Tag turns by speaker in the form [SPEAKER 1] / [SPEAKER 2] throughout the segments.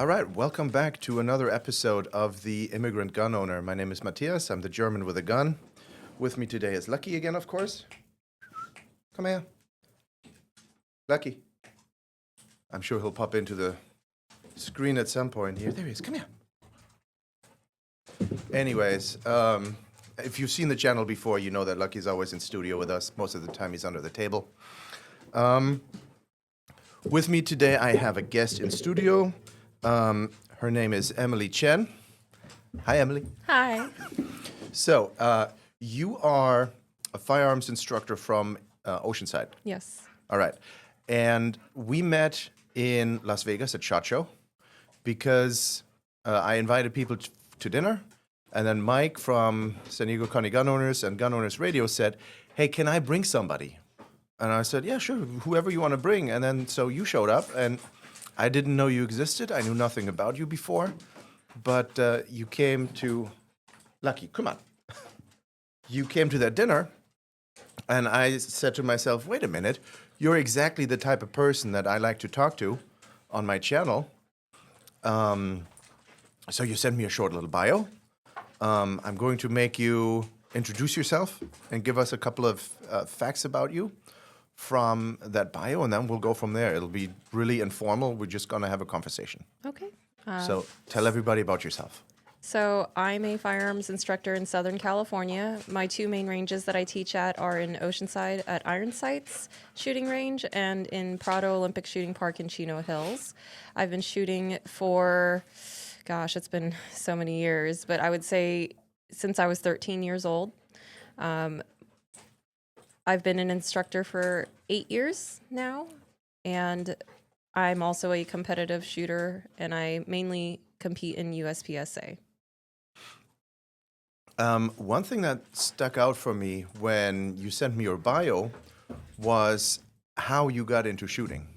[SPEAKER 1] All right, welcome back to another episode of The Immigrant Gun Owner. My name is Matthias. I'm the German with a gun. With me today is Lucky again, of course. Come here. Lucky. I'm sure he'll pop into the screen at some point here. There he is. Come here. Anyways, if you've seen the channel before, you know that Lucky's always in studio with us. Most of the time he's under the table. With me today, I have a guest in studio. Her name is Emily Chen. Hi, Emily.
[SPEAKER 2] Hi.
[SPEAKER 1] So, you are a firearms instructor from Oceanside.
[SPEAKER 2] Yes.
[SPEAKER 1] All right. And we met in Las Vegas at SHOT Show because I invited people to dinner. And then Mike from San Diego County Gun Owners and Gun Owners Radio said, hey, can I bring somebody? And I said, yeah, sure, whoever you want to bring. And then so you showed up, and I didn't know you existed. I knew nothing about you before. But you came to, Lucky, come on. You came to that dinner, and I said to myself, wait a minute, you're exactly the type of person that I like to talk to on my channel. So you sent me a short little bio. I'm going to make you introduce yourself and give us a couple of facts about you from that bio, and then we'll go from there. It'll be really informal. We're just going to have a conversation.
[SPEAKER 2] Okay.
[SPEAKER 1] So tell everybody about yourself.
[SPEAKER 2] So I'm a firearms instructor in Southern California. My two main ranges that I teach at are in Oceanside at Iron Sights Shooting Range and in Prado Olympic Shooting Park in Chino Hills. I've been shooting for, gosh, it's been so many years, but I would say since I was 13 years old. I've been an instructor for 8 years now, and I'm also a competitive shooter, and I mainly compete in USPSA.
[SPEAKER 1] One thing that stuck out for me when you sent me your bio was how you got into shooting,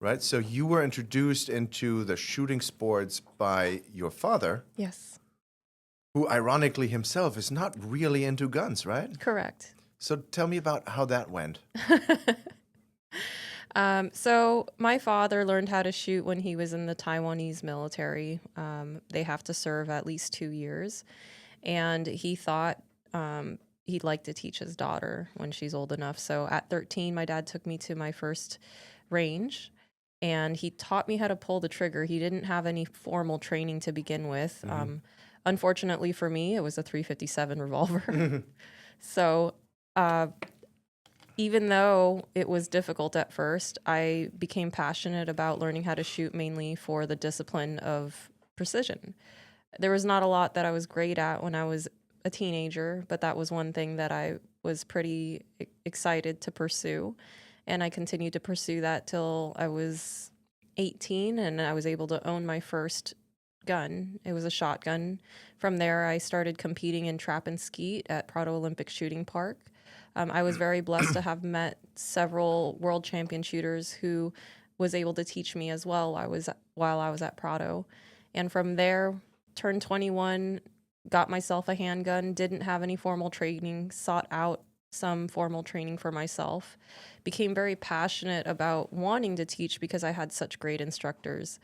[SPEAKER 1] right? So you were introduced into the shooting sports by your father,
[SPEAKER 2] Yes.
[SPEAKER 1] who ironically himself is not really into guns, right?
[SPEAKER 2] Correct.
[SPEAKER 1] So tell me about how that went.
[SPEAKER 2] So my father learned how to shoot when he was in the Taiwanese military. They have to serve at least 2 years. And he thought he'd like to teach his daughter when she's old enough. So at 13, my dad took me to my first range, and he taught me how to pull the trigger. He didn't have any formal training to begin with. Unfortunately for me, it was a .357 revolver. So even though it was difficult at first, I became passionate about learning how to shoot mainly for the discipline of precision. There was not a lot that I was great at when I was a teenager, but that was one thing that I was pretty excited to pursue. And I continued to pursue that till I was 18, and I was able to own my first gun. It was a shotgun. From there, I started competing in trap and skeet at Prado Olympic Shooting Park. I was very blessed to have met several world champion shooters who was able to teach me as well while I was at Prado. And from there, turned 21, got myself a handgun, didn't have any formal training, sought out some formal training for myself, became very passionate about wanting to teach because I had such great instructors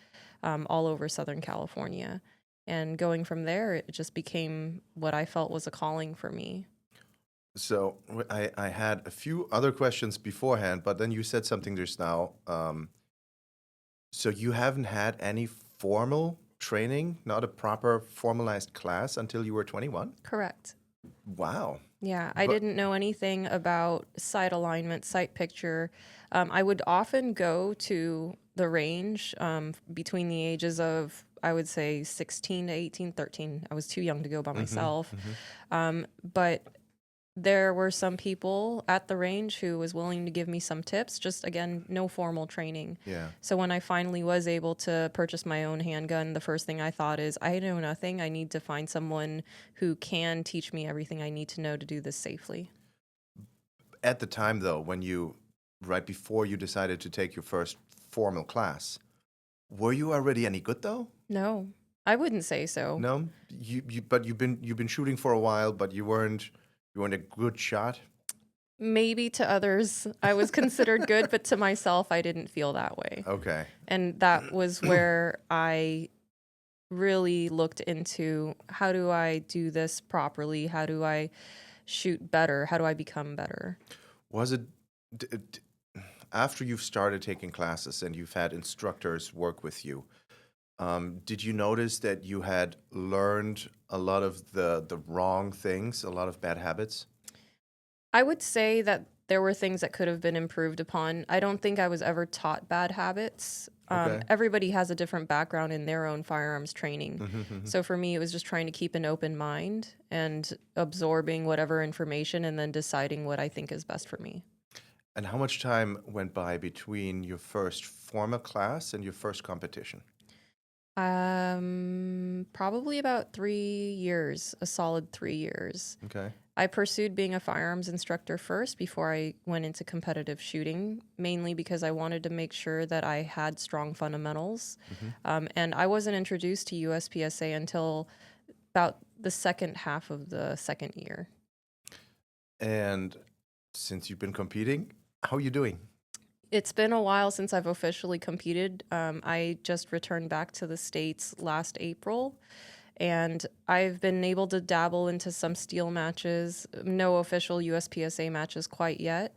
[SPEAKER 2] all over Southern California. And going from there, it just became what I felt was a calling for me.
[SPEAKER 1] So I had a few other questions beforehand, but then you said something just now. So you haven't had any formal training, not a proper formalized class until you were 21?
[SPEAKER 2] Correct.
[SPEAKER 1] Wow.
[SPEAKER 2] Yeah, I
[SPEAKER 1] But-
[SPEAKER 2] didn't know anything about sight alignment, sight picture. I would often go to the range between the ages of, I would say, 16 to 18, 13. I was too young to go by myself. But there were some people at the range who was willing to give me some tips, just again, no formal training.
[SPEAKER 1] Yeah.
[SPEAKER 2] So when I finally was able to purchase my own handgun, the first thing I thought is, I know nothing. I need to find someone who can teach me everything I need to know to do this safely.
[SPEAKER 1] At the time, though, right before you decided to take your first formal class, were you already any good, though?
[SPEAKER 2] No, I wouldn't say so.
[SPEAKER 1] No? But you've been shooting for a while, but you weren't a good shot?
[SPEAKER 2] Maybe to others I was considered good, but to myself I didn't feel that way.
[SPEAKER 1] Okay.
[SPEAKER 2] And that was where I really looked into, how do I do this properly? How do I shoot better? How do I become better?
[SPEAKER 1] Was it d- d- after you've started taking classes and you've had instructors work with you? Did you notice that you had learned a lot of the wrong things, a lot of bad habits?
[SPEAKER 2] I would say that there were things that could have been improved upon. I don't think I was ever taught bad habits.
[SPEAKER 1] Okay.
[SPEAKER 2] Everybody has a different background in their own firearms training.
[SPEAKER 1] Mm-hmm.
[SPEAKER 2] So for me, it was just trying to keep an open mind and absorbing whatever information and then deciding what I think is best for me.
[SPEAKER 1] And how much time went by between your first formal class and your first competition?
[SPEAKER 2] Probably about 3 years, a solid 3 years.
[SPEAKER 1] Okay.
[SPEAKER 2] I pursued being a firearms instructor first before I went into competitive shooting, mainly because I wanted to make sure that I had strong fundamentals.
[SPEAKER 1] Hmm.
[SPEAKER 2] And I wasn't introduced to USPSA until about the second half of the second year.
[SPEAKER 1] And since you've been competing, how are you doing?
[SPEAKER 2] It's been a while since I've officially competed. I just returned back to the States last April, and I've been able to dabble into some steel matches, no official USPSA matches quite yet.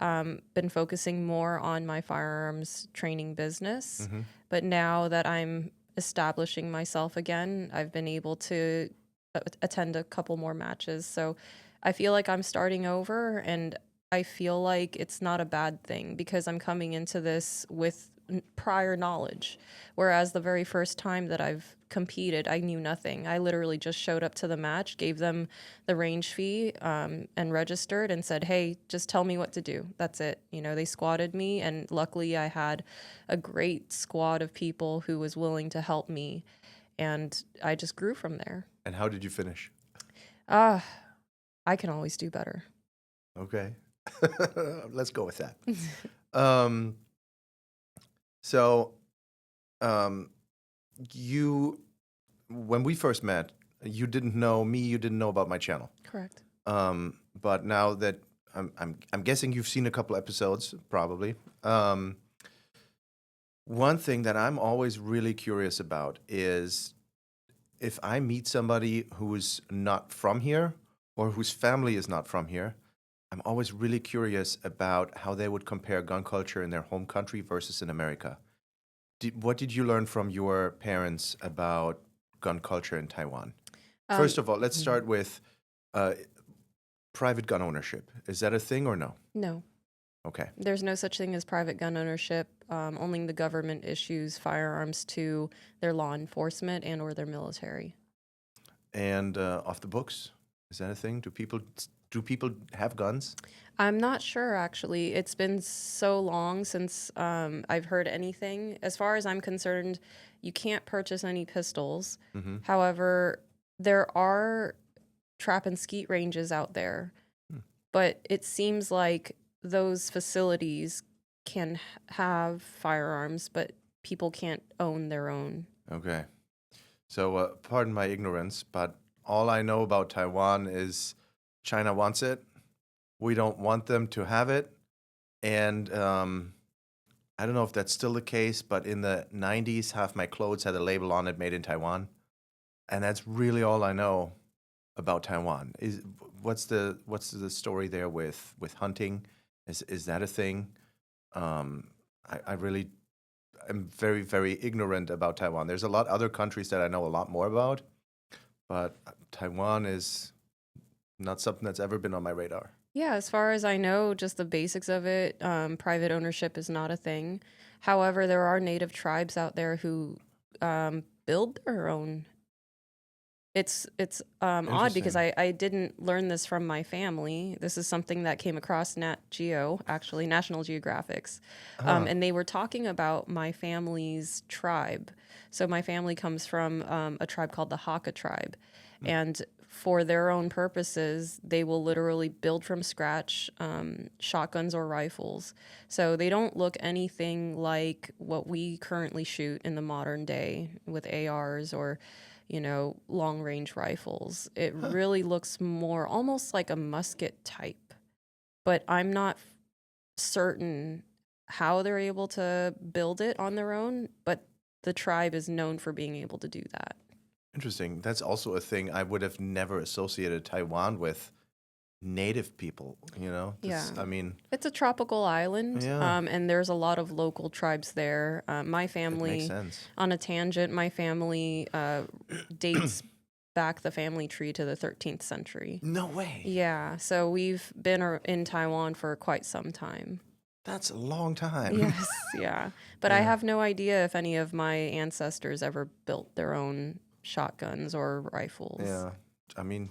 [SPEAKER 2] Been focusing more on my firearms training business.
[SPEAKER 1] Hmm.
[SPEAKER 2] But now that I'm establishing myself again, I've been able to attend a couple more matches. So I feel like I'm starting over, and I feel like it's not a bad thing because I'm coming into this with prior knowledge. Whereas the very first time that I've competed, I knew nothing. I literally just showed up to the match, gave them the range fee, and registered and said, hey, just tell me what to do. That's it. You know, they squatted me, and luckily I had a great squad of people who was willing to help me, and I just grew from there.
[SPEAKER 1] And how did you finish?
[SPEAKER 2] Ah, I can always do better.
[SPEAKER 1] Okay. Let's go with that. Um, so, um, you, when we first met, you didn't know me, you didn't know about my channel.
[SPEAKER 2] Correct.
[SPEAKER 1] But now that I'm guessing you've seen a couple episodes, probably. One thing that I'm always really curious about is if I meet somebody who's not from here or whose family is not from here, I'm always really curious about how they would compare gun culture in their home country versus in America. What did you learn from your parents about gun culture in Taiwan?
[SPEAKER 2] Um,
[SPEAKER 1] First of all, let's start with uh, private gun ownership. Is that a thing or no?
[SPEAKER 2] no.
[SPEAKER 1] Okay.
[SPEAKER 2] There's no such thing as private gun ownership. Only the government issues firearms to their law enforcement and or their military.
[SPEAKER 1] And off the books, is that a thing? Do people have guns?
[SPEAKER 2] I'm not sure, actually. It's been so long since I've heard anything. As far as I'm concerned, you can't purchase any pistols.
[SPEAKER 1] Mm-hmm.
[SPEAKER 2] However, there are trap and skeet ranges out there, but it seems like those facilities can have firearms, but people can't own their own.
[SPEAKER 1] Okay. So, pardon my ignorance, but all I know about Taiwan is China wants it. We don't want them to have it. And I don't know if that's still the case, but in the 90s, half my clothes had a label on it, made in Taiwan. And that's really all I know about Taiwan. What's the story there with hunting? Is that a thing? I really am very, very ignorant about Taiwan. There's a lot other countries that I know a lot more about, but Taiwan is not something that's ever been on my radar.
[SPEAKER 2] Yeah, as far as I know, just the basics of it, private ownership is not a thing. However, there are native tribes out there who build their own. It's odd because
[SPEAKER 1] Interesting.
[SPEAKER 2] I didn't learn this from my family. This is something that came across Nat Geo, actually, National Geographics.
[SPEAKER 1] Huh.
[SPEAKER 2] And they were talking about my family's tribe. So my family comes from a tribe called the Hakka tribe. And for their own purposes, they will literally build from scratch shotguns or rifles. So they don't look anything like what we currently shoot in the modern day with ARs or, you know, long range rifles. It really looks more almost like a musket type, but I'm not certain how they're able to build it on their own, but the tribe is known for being able to do that.
[SPEAKER 1] Interesting. That's also a thing I would have never associated Taiwan with native people, you know?
[SPEAKER 2] Yeah.
[SPEAKER 1] I mean,
[SPEAKER 2] It's a tropical island,
[SPEAKER 1] yeah,
[SPEAKER 2] and there's a lot of local tribes there. My
[SPEAKER 1] it makes
[SPEAKER 2] family,
[SPEAKER 1] sense.
[SPEAKER 2] on a tangent, my family dates back the family tree to the 13th century.
[SPEAKER 1] No way.
[SPEAKER 2] Yeah, so we've been in Taiwan for quite some time.
[SPEAKER 1] That's a long time.
[SPEAKER 2] Yes, yeah. But I
[SPEAKER 1] Yeah.
[SPEAKER 2] have no idea if any of my ancestors ever built their own shotguns or rifles.
[SPEAKER 1] Yeah. I mean,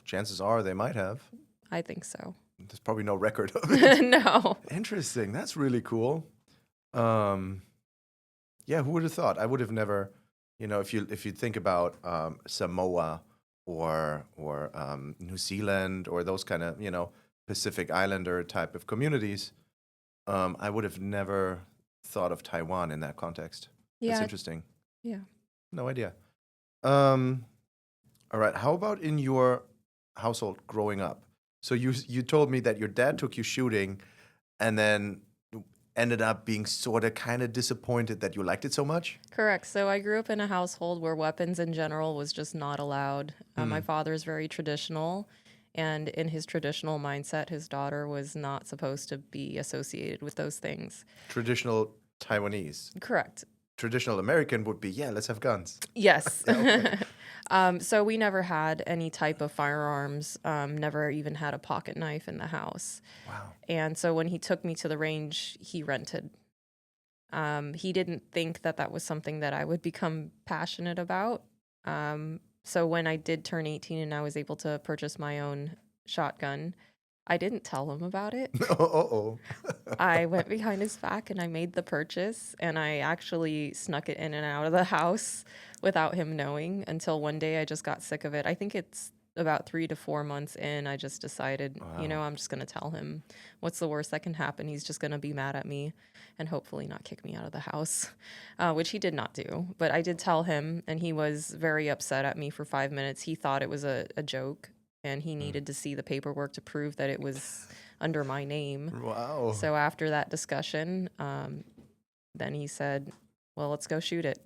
[SPEAKER 1] chances are they might have.
[SPEAKER 2] I think so.
[SPEAKER 1] There's probably no record of it.
[SPEAKER 2] No.
[SPEAKER 1] Interesting. That's really cool. Um, yeah, who would have thought? I would have never, if you think about Samoa or New Zealand or those kind of, Pacific Islander type of communities, I would have never thought of Taiwan in that context. That's
[SPEAKER 2] Yeah,
[SPEAKER 1] interesting.
[SPEAKER 2] yeah.
[SPEAKER 1] No idea. Um, all right. How about in your household growing up? So you told me that your dad took you shooting, and then ended up being sort of kind of disappointed that you liked it so much.
[SPEAKER 2] Correct. So I grew up in a household where weapons in general was just not allowed. My father is very traditional, and in his traditional mindset, his daughter was not supposed to be associated with those things.
[SPEAKER 1] Traditional Taiwanese.
[SPEAKER 2] Correct.
[SPEAKER 1] Traditional American would be, yeah, let's have guns.
[SPEAKER 2] Yes.
[SPEAKER 1] Okay.
[SPEAKER 2] So we never had any type of firearms, never even had a pocket knife in the house.
[SPEAKER 1] Wow.
[SPEAKER 2] And so when he took me to the range, he rented. He didn't think that that was something that I would become passionate about. So when I did turn 18 and I was able to purchase my own shotgun, I didn't tell him about it.
[SPEAKER 1] Uh-oh.
[SPEAKER 2] I went behind his back and I made the purchase, and I actually snuck it in and out of the house without him knowing until one day I just got sick of it. I think it's about 3 to 4 months in, I just decided,
[SPEAKER 1] Wow.
[SPEAKER 2] I'm just going to tell him what's the worst that can happen. He's just going to be mad at me and hopefully not kick me out of the house, which he did not do. But I did tell him, and he was very upset at me for 5 minutes. He thought it was a joke, and he needed to see the paperwork to prove that it was under my name.
[SPEAKER 1] Wow.
[SPEAKER 2] So after that discussion, then he said, well, let's go shoot it.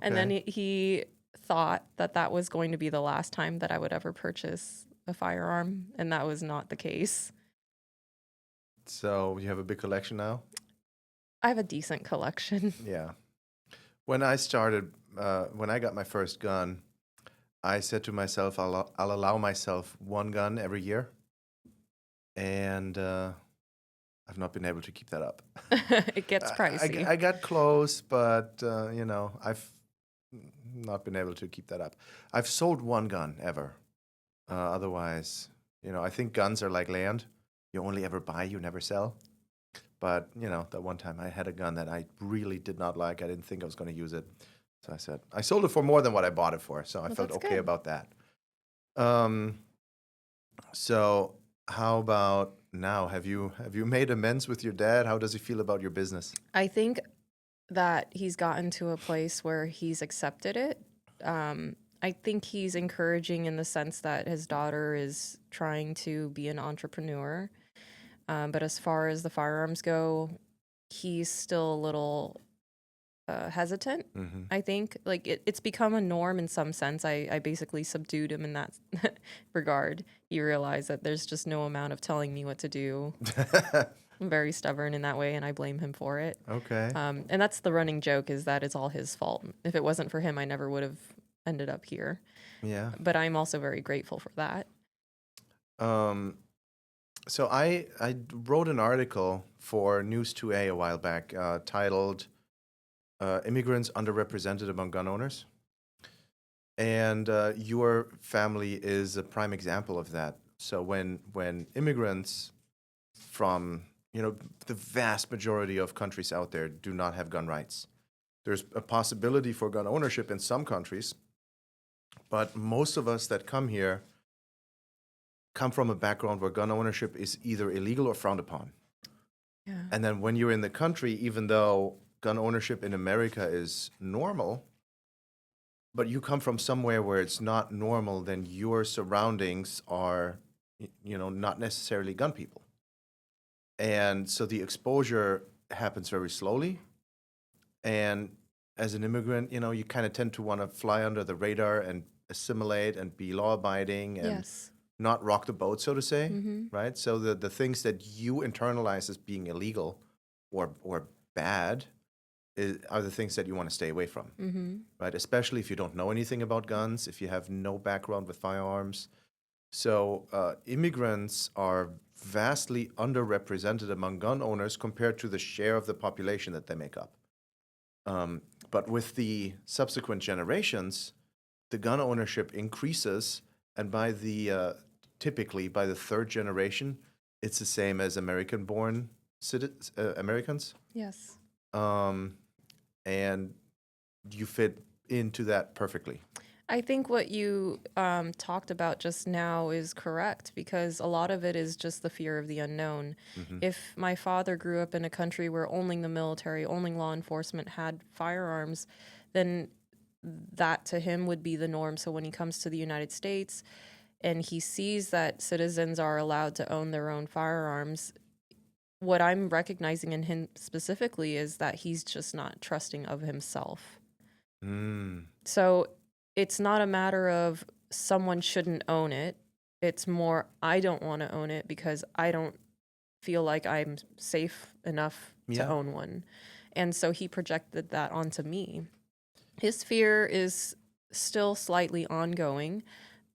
[SPEAKER 2] And then he thought that that was going to be the last time that I would ever purchase a firearm, and that was not the case.
[SPEAKER 1] So you have a big collection now?
[SPEAKER 2] I have a decent collection.
[SPEAKER 1] Yeah. When I started, when I got my first gun, I said to myself, I'll allow myself one gun every year. And I've not been able to keep that up.
[SPEAKER 2] It gets pricey.
[SPEAKER 1] I got close, but, I've not been able to keep that up. I've sold one gun ever. Otherwise, I think guns are like land. You only ever buy, you never sell. But, that one time I had a gun that I really did not like. I didn't think I was going to use it. So I said, I sold it for more than what I bought it for. So I felt
[SPEAKER 2] that's
[SPEAKER 1] okay
[SPEAKER 2] good.
[SPEAKER 1] about that. So how about now? Have you made amends with your dad? How does he feel about your business?
[SPEAKER 2] I think that he's gotten to a place where he's accepted it. I think he's encouraging in the sense that his daughter is trying to be an entrepreneur. But as far as the firearms go, he's still a little hesitant.
[SPEAKER 1] Mm-hmm.
[SPEAKER 2] I think like it's become a norm in some sense. I basically subdued him in that regard. He realized that there's just no amount of telling me what to do. I'm very stubborn in that way, and I blame him for it.
[SPEAKER 1] Okay.
[SPEAKER 2] And that's the running joke, is that it's all his fault. If it wasn't for him, I never would have ended up here.
[SPEAKER 1] Yeah.
[SPEAKER 2] But I'm also very grateful for that.
[SPEAKER 1] So I wrote an article for News 2A a while back titled Immigrants Underrepresented Among Gun Owners. And your family is a prime example of that. So when immigrants from, the vast majority of countries out there do not have gun rights. There's a possibility for gun ownership in some countries, but most of us that come here come from a background where gun ownership is either illegal or frowned upon.
[SPEAKER 2] Yeah.
[SPEAKER 1] And then when you're in the country, even though gun ownership in America is normal, but you come from somewhere where it's not normal, then your surroundings are not necessarily gun people. And so the exposure happens very slowly. And as an immigrant, you kind of tend to want to fly under the radar and assimilate and be law abiding and
[SPEAKER 2] Yes.
[SPEAKER 1] not rock the boat, so to say,
[SPEAKER 2] Mm-hmm.
[SPEAKER 1] right? So the things that you internalize as being illegal or bad are the things that you want to stay away from,
[SPEAKER 2] Mm-hmm.
[SPEAKER 1] right? Especially if you don't know anything about guns, if you have no background with firearms. So immigrants are vastly underrepresented among gun owners compared to the share of the population that they make up. But with the subsequent generations, the gun ownership increases, and typically by the third generation, it's the same as American-born Americans,
[SPEAKER 2] Yes.
[SPEAKER 1] um, and you fit into that perfectly.
[SPEAKER 2] I think what you talked about just now is correct because a lot of it is just the fear of the unknown.
[SPEAKER 1] Hmm.
[SPEAKER 2] If my father grew up in a country where only the military, only law enforcement had firearms, then that to him would be the norm. So when he comes to the United States and he sees that citizens are allowed to own their own firearms, what I'm recognizing in him specifically is that he's just not trusting of himself.
[SPEAKER 1] Mm.
[SPEAKER 2] So it's not a matter of someone shouldn't own it. It's more, I don't want to own it because I don't feel like I'm safe enough to
[SPEAKER 1] Yeah.
[SPEAKER 2] own one. And so he projected that onto me. His fear is still slightly ongoing,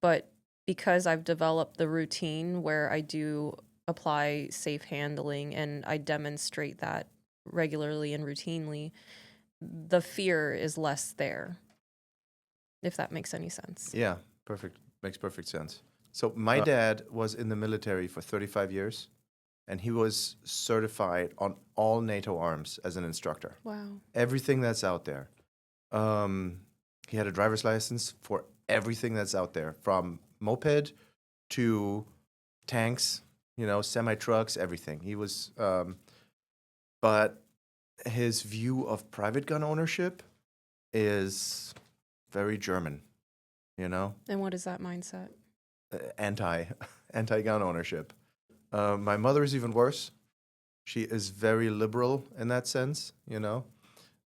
[SPEAKER 2] but because I've developed the routine where I do apply safe handling and I demonstrate that regularly and routinely, the fear is less there, if that makes any sense.
[SPEAKER 1] Yeah, perfect. Makes perfect sense. So my dad was in the military for 35 years, and he was certified on all NATO arms as an instructor.
[SPEAKER 2] Wow.
[SPEAKER 1] Everything that's out there. He had a driver's license for everything that's out there, from moped to tanks, semi trucks, everything. He was, but his view of private gun ownership is very German, you know,
[SPEAKER 2] And what is that mindset?
[SPEAKER 1] anti anti gun ownership. My mother is even worse. She is very liberal in that sense,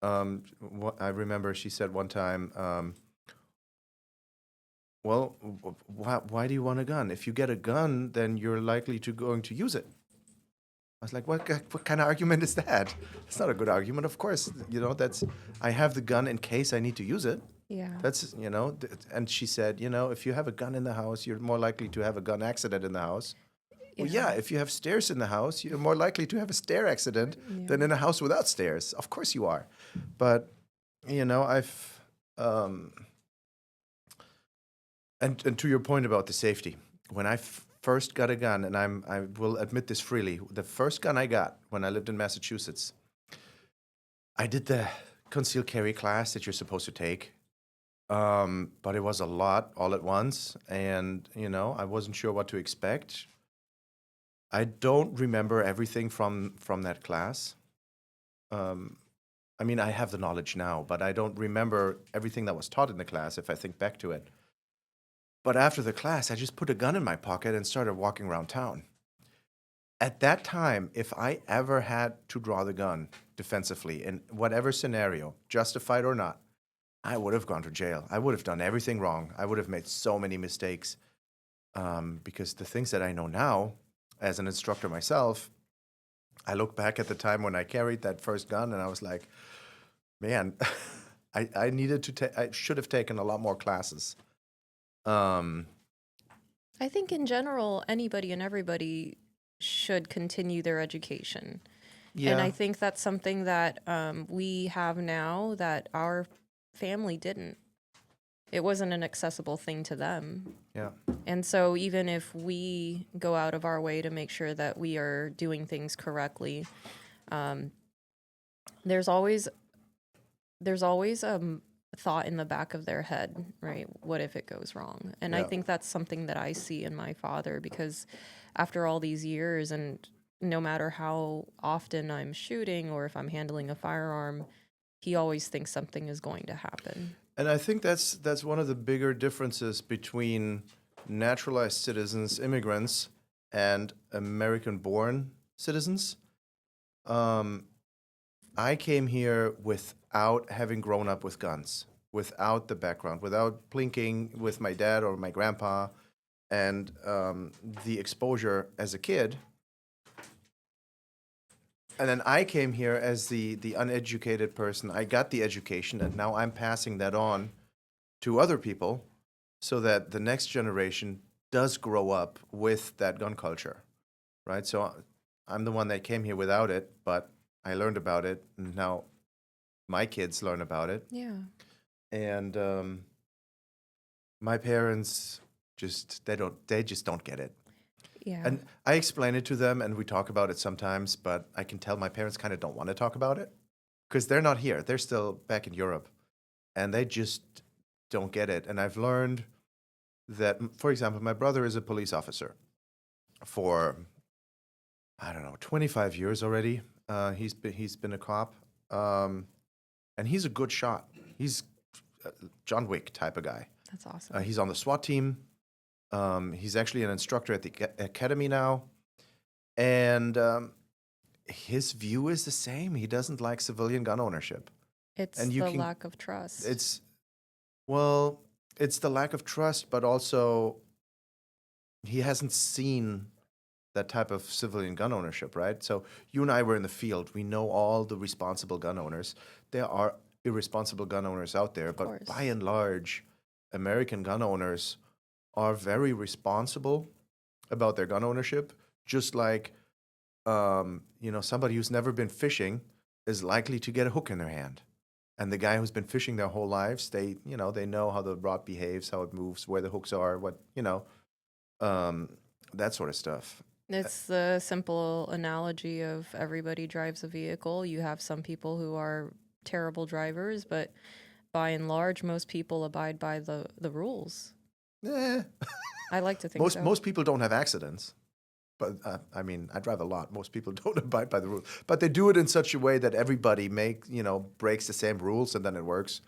[SPEAKER 1] I remember she said one time, well, why do you want a gun? If you get a gun, then you're likely to going to use it. I was like, what kind of argument is that? It's not a good argument. Of course, I have the gun in case I need to use it.
[SPEAKER 2] Yeah.
[SPEAKER 1] And she said, if you have a gun in the house, you're more likely to have a gun accident in the house. Well, yeah, if you have stairs in the house, you're more likely to have a stair accident than in a house without stairs. Of course you are. But, I've, and to your point about the safety, when I first got a gun, and I will admit this freely, the first gun I got when I lived in Massachusetts, I did the concealed carry class that you're supposed to take. But it was a lot all at once, and I wasn't sure what to expect. I don't remember everything from that class. I mean, I have the knowledge now, but I don't remember everything that was taught in the class if I think back to it. But after the class, I just put a gun in my pocket and started walking around town. At that time, if I ever had to draw the gun defensively in whatever scenario, justified or not, I would have gone to jail. I would have done everything wrong. I would have made so many mistakes. Because the things that I know now, as an instructor myself, I look back at the time when I carried that first gun and I was like, man, I should have taken a lot more classes.
[SPEAKER 2] I think in general, anybody and everybody should continue their education.
[SPEAKER 1] Yeah.
[SPEAKER 2] And I think that's something that we have now that our family didn't. It wasn't an accessible thing to them.
[SPEAKER 1] Yeah.
[SPEAKER 2] And so even if we go out of our way to make sure that we are doing things correctly, there's always a thought in the back of their head, right? What if it goes wrong? And I
[SPEAKER 1] Yeah.
[SPEAKER 2] think that's something that I see in my father, because after all these years, and no matter how often I'm shooting or if I'm handling a firearm, he always thinks something is going to happen.
[SPEAKER 1] And I think that's one of the bigger differences between naturalized citizens, immigrants, and American-born citizens. Um, I came here without having grown up with guns, without the background, without plinking with my dad or my grandpa, and the exposure as a kid. And then I came here as the uneducated person. I got the education, and now I'm passing that on to other people so that the next generation does grow up with that gun culture, right? So I'm the one that came here without it, but I learned about it, and now my kids learn about it.
[SPEAKER 2] Yeah.
[SPEAKER 1] And my parents they just don't get it.
[SPEAKER 2] Yeah.
[SPEAKER 1] And I explain it to them, and we talk about it sometimes, but I can tell my parents kind of don't want to talk about it because they're not here. They're still back in Europe, and they just don't get it. And I've learned that, for example, my brother is a police officer for, I don't know, 25 years already. He's been a cop, and he's a good shot. He's a John Wick type of guy.
[SPEAKER 2] That's awesome.
[SPEAKER 1] He's on the SWAT team. He's actually an instructor at the academy now, and his view is the same. He doesn't like civilian gun ownership.
[SPEAKER 2] It's
[SPEAKER 1] and
[SPEAKER 2] the lack of trust.
[SPEAKER 1] Well, it's the lack of trust, but also he hasn't seen that type of civilian gun ownership, right? So you and I were in the field. We know all the responsible gun owners. There are irresponsible gun owners out there, but
[SPEAKER 2] course.
[SPEAKER 1] by and large, American gun owners are very responsible about their gun ownership, just like somebody who's never been fishing is likely to get a hook in their hand. And the guy who's been fishing their whole lives, they know how the rod behaves, how it moves, where the hooks are, that sort of stuff.
[SPEAKER 2] It's the simple analogy of everybody drives a vehicle. You have some people who are terrible drivers, but by and large, most people abide by the rules. I like to think so.
[SPEAKER 1] Most people don't have accidents. But I mean, I drive a lot. Most people don't abide by the rules, but they do it in such a way that everybody breaks the same rules, and then it works.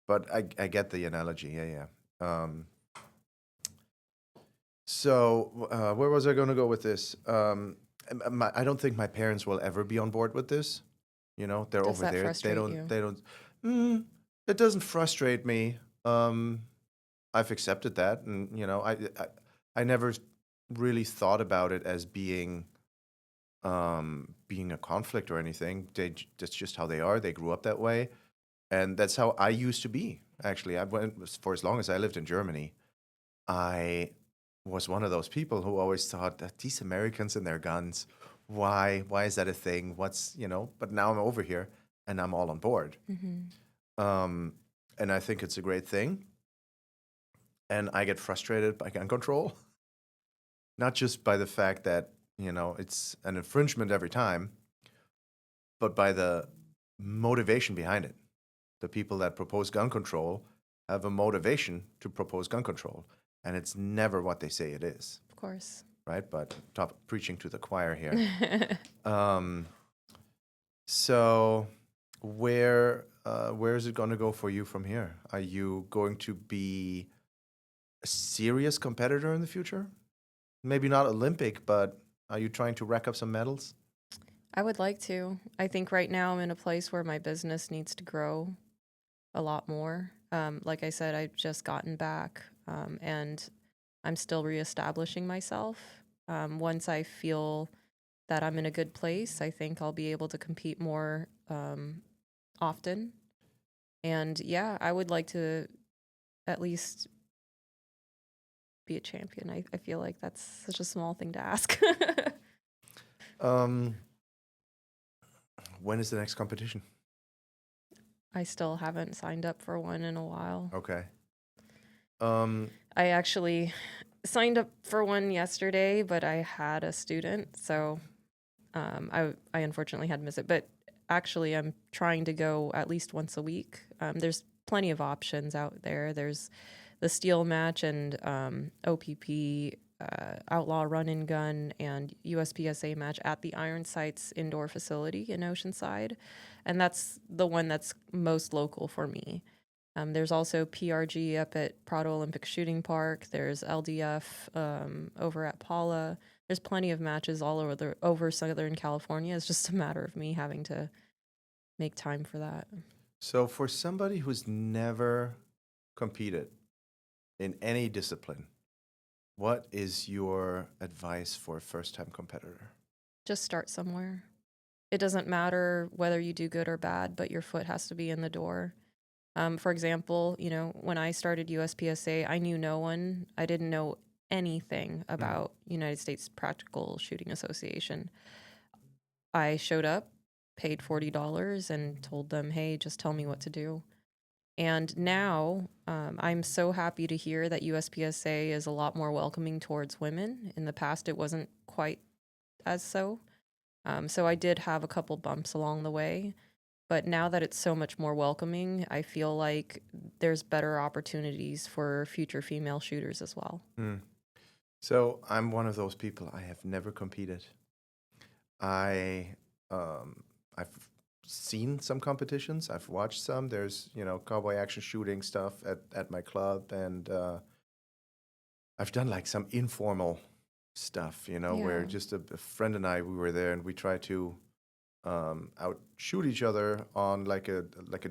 [SPEAKER 1] But I get the analogy. Yeah. So where was I going to go with this? I don't think my parents will ever be on board with this. They're
[SPEAKER 2] Does
[SPEAKER 1] over
[SPEAKER 2] that
[SPEAKER 1] there.
[SPEAKER 2] frustrate you?
[SPEAKER 1] They don't. It doesn't frustrate me. I've accepted that, and I never really thought about it as being a conflict or anything. That's just how they are. They grew up that way, and that's how I used to be. Actually, I went for as long as I lived in Germany. I was one of those people who always thought that these Americans and their guns, why is that a thing? But now I'm over here and I'm all on board.
[SPEAKER 2] Mm-hmm.
[SPEAKER 1] And I think it's a great thing. And I get frustrated by gun control, not just by the fact that, it's an infringement every time, but by the motivation behind it. The people that propose gun control have a motivation to propose gun control, and it's never what they say it is.
[SPEAKER 2] Of course.
[SPEAKER 1] Right? But preaching to the choir here. So where is it going to go for you from here? Are you going to be a serious competitor in the future? Maybe not Olympic, but are you trying to rack up some medals?
[SPEAKER 2] I would like to. I think right now I'm in a place where my business needs to grow a lot more. Like I said, I've just gotten back, and I'm still reestablishing myself. Once I feel that I'm in a good place, I think I'll be able to compete more often. And yeah, I would like to at least be a champion. I feel like that's such a small thing to ask.
[SPEAKER 1] When is the next competition?
[SPEAKER 2] I still haven't signed up for one in a while.
[SPEAKER 1] Okay.
[SPEAKER 2] I actually signed up for one yesterday, but I had a student, so I unfortunately had to miss it. But actually, I'm trying to go at least once a week. There's plenty of options out there. There's the steel match and OPP, outlaw run and gun, and USPSA match at the Iron Sights indoor facility in Oceanside, and that's the one that's most local for me. There's also PRG up at Prado Olympic Shooting Park. There's LDF over at Paula. There's plenty of matches all over Southern California. It's just a matter of me having to make time for that.
[SPEAKER 1] So for somebody who's never competed in any discipline, what is your advice for a first-time competitor?
[SPEAKER 2] Just start somewhere. It doesn't matter whether you do good or bad, but your foot has to be in the door. For example, when I started USPSA, I knew no one. I didn't know anything about United States Practical Shooting Association. I showed up, paid $40, and told them, hey, just tell me what to do. And now I'm so happy to hear that USPSA is a lot more welcoming towards women. In the past, it wasn't quite as so. So I did have a couple bumps along the way. But now that it's so much more welcoming, I feel like there's better opportunities for future female shooters as well.
[SPEAKER 1] So I'm one of those people. I have never competed. I've seen some competitions. I've watched some. There's cowboy action shooting stuff at my club, and I've done like some informal stuff. Where just a friend and I, we were there and we tried to outshoot each other on like a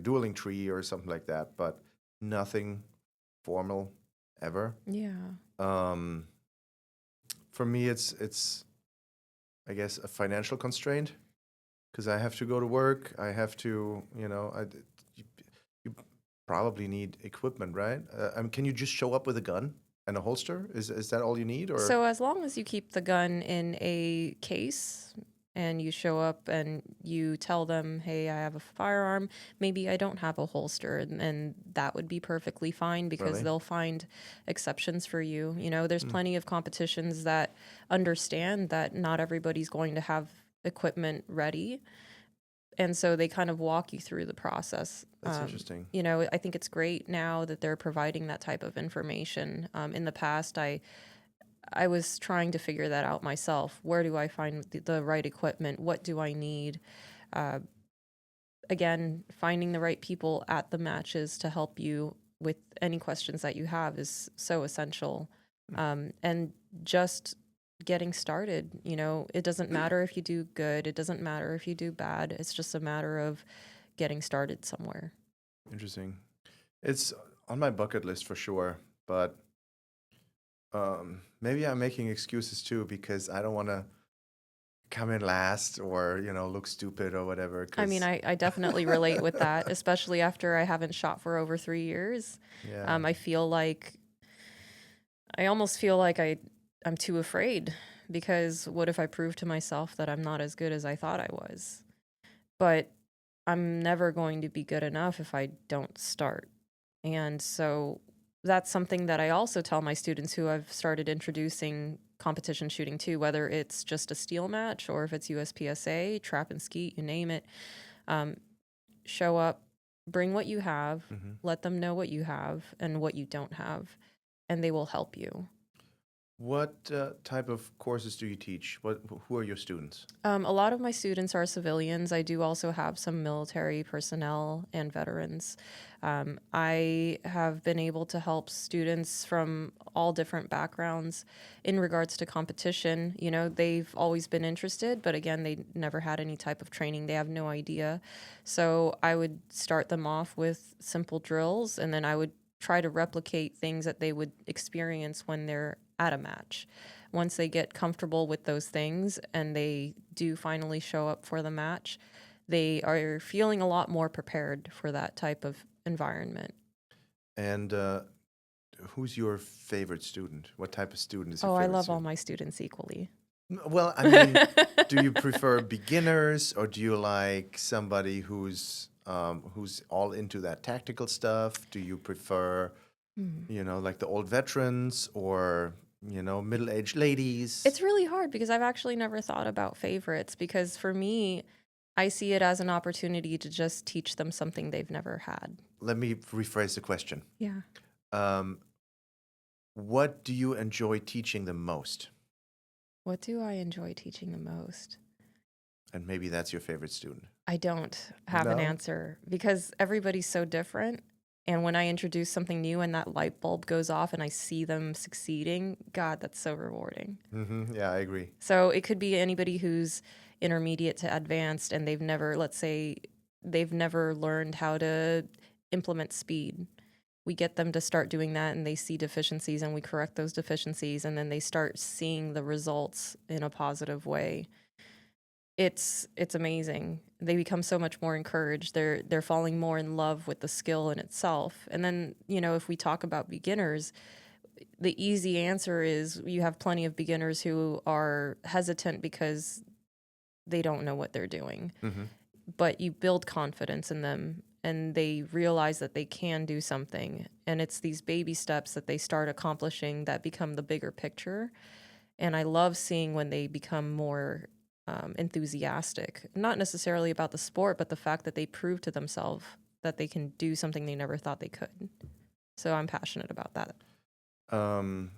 [SPEAKER 1] dueling tree or something like that, but nothing formal ever.
[SPEAKER 2] Yeah.
[SPEAKER 1] For me, it's I guess a financial constraint because I have to go to work. I have to, you probably need equipment, right? Can you just show up with a gun and a holster? Is that all you need? Or
[SPEAKER 2] So as long as you keep the gun in a case and you show up and you tell them, hey, I have a firearm, maybe I don't have a holster, and that would be perfectly fine because
[SPEAKER 1] Really?
[SPEAKER 2] they'll find exceptions for you. There's plenty of competitions that understand that not everybody's going to have equipment ready. And so they kind of walk you through the process.
[SPEAKER 1] That's interesting.
[SPEAKER 2] I think it's great now that they're providing that type of information. In the past, I was trying to figure that out myself. Where do I find the right equipment? What do I need? Again, finding the right people at the matches to help you with any questions that you have is so essential. And just getting started, it doesn't matter if you do good. It doesn't matter if you do bad. It's just a matter of getting started somewhere.
[SPEAKER 1] Interesting. It's on my bucket list for sure, but maybe I'm making excuses too because I don't want to come in last or look stupid or whatever.
[SPEAKER 2] I mean, I definitely relate with that, especially after I haven't shot for over 3 years.
[SPEAKER 1] Yeah.
[SPEAKER 2] I almost feel like I'm too afraid because what if I prove to myself that I'm not as good as I thought I was? But I'm never going to be good enough if I don't start. And so that's something that I also tell my students who I've started introducing competition shooting to, whether it's just a steel match or if it's USPSA, trap and skeet, you name it. Show up, bring what you have, let them know what you have and what you don't have, and they will help you.
[SPEAKER 1] What type of courses do you teach? Who are your students?
[SPEAKER 2] A lot of my students are civilians. I do also have some military personnel and veterans. I have been able to help students from all different backgrounds in regards to competition. They've always been interested, but again, they never had any type of training. They have no idea. So I would start them off with simple drills, and then I would try to replicate things that they would experience when they're at a match. Once they get comfortable with those things and they do finally show up for the match, they are feeling a lot more prepared for that type of environment.
[SPEAKER 1] And who's your favorite student? What type of student is your
[SPEAKER 2] Oh, I
[SPEAKER 1] favorite
[SPEAKER 2] love
[SPEAKER 1] student?
[SPEAKER 2] all my students equally.
[SPEAKER 1] Well, I mean, do you prefer beginners or do you like somebody who's all into that tactical stuff? Do you prefer, like the old veterans or, middle-aged ladies?
[SPEAKER 2] It's really hard because I've actually never thought about favorites because for me, I see it as an opportunity to just teach them something they've never had.
[SPEAKER 1] Let me rephrase the question.
[SPEAKER 2] Yeah.
[SPEAKER 1] What do you enjoy teaching the most?
[SPEAKER 2] What do I enjoy teaching the most?
[SPEAKER 1] And maybe that's your favorite student.
[SPEAKER 2] I don't have an
[SPEAKER 1] No?
[SPEAKER 2] answer because everybody's so different. And when I introduce something new and that light bulb goes off and I see them succeeding, God, that's so rewarding.
[SPEAKER 1] Yeah, I agree.
[SPEAKER 2] So it could be anybody who's intermediate to advanced and let's say, they've never learned how to implement speed. We get them to start doing that and they see deficiencies and we correct those deficiencies and then they start seeing the results in a positive way. It's amazing. They become so much more encouraged. They're falling more in love with the skill in itself. And then, if we talk about beginners, the easy answer is you have plenty of beginners who are hesitant because they don't know what they're doing.
[SPEAKER 1] Mm-hmm.
[SPEAKER 2] But you build confidence in them and they realize that they can do something. And it's these baby steps that they start accomplishing that become the bigger picture. And I love seeing when they become more enthusiastic, not necessarily about the sport, but the fact that they prove to themselves that they can do something they never thought they could. So I'm passionate about that.
[SPEAKER 1] Um,